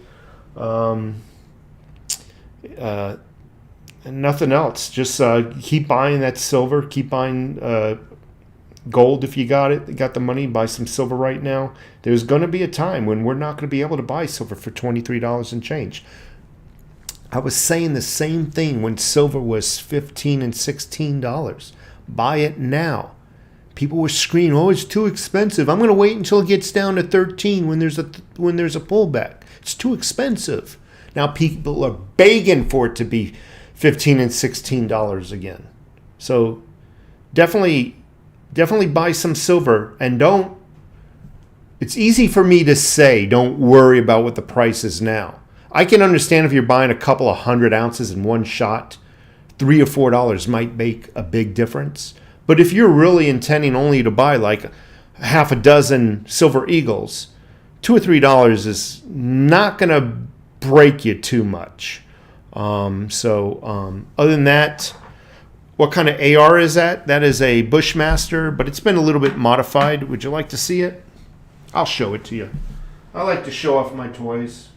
And nothing else. Just keep buying that silver. Keep buying gold if you got it. You got the money. Buy some silver right now. There's going to be a time when we're not going to be able to buy silver for $23 and change. I was saying the same thing when silver was $15 and $16. Buy it now. People were screaming, "Oh, it's too expensive. I'm going to wait until it gets down to 13 when there's a pullback. It's too expensive." Now people are begging for it to be $15 and $16 again. So definitely buy some silver, and it's easy for me to say don't worry about what the price is now. I can understand if you're buying a couple of 100 ounces in one shot, $3 or $4 might make a big difference. But if you're really intending only to buy like half a dozen Silver Eagles, $2 or $3 is not going to break you too much. Other than that, what kind of AR is that? That is a Bushmaster, but it's been a little bit modified. Would you like to see it? I'll show it to you. I like to show off my toys.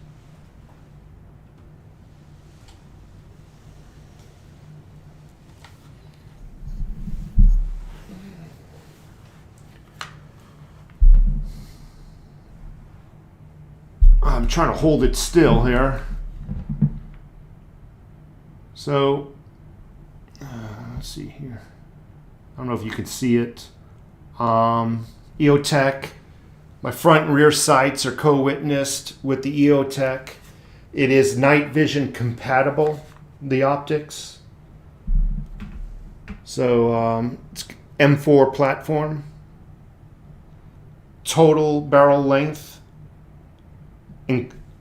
I'm trying to hold it still here. So, let's see here. I don't know if you can see it. EOTech. My front and rear sights are co-witnessed with the EOTech. It is night vision compatible, the optics. So, it's M4 platform. Total barrel length.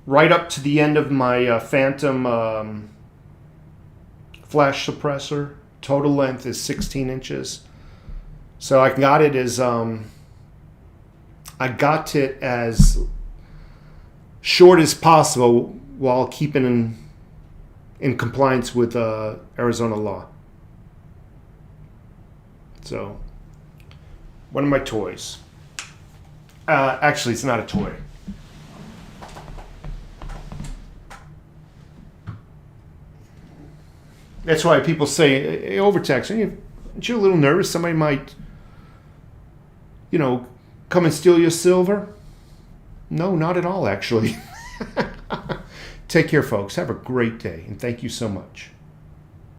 Right up to the end of my Phantom flash suppressor. Total length is 16 inches. So I got it as I got it as short as possible while keeping in compliance with Arizona law. So, one of my toys. Actually, it's not a toy. That's why people say, hey, overtax, aren't you a little nervous somebody might, come and steal your silver? No, not at all, actually. Take care, folks. Have a great day, and thank you so much.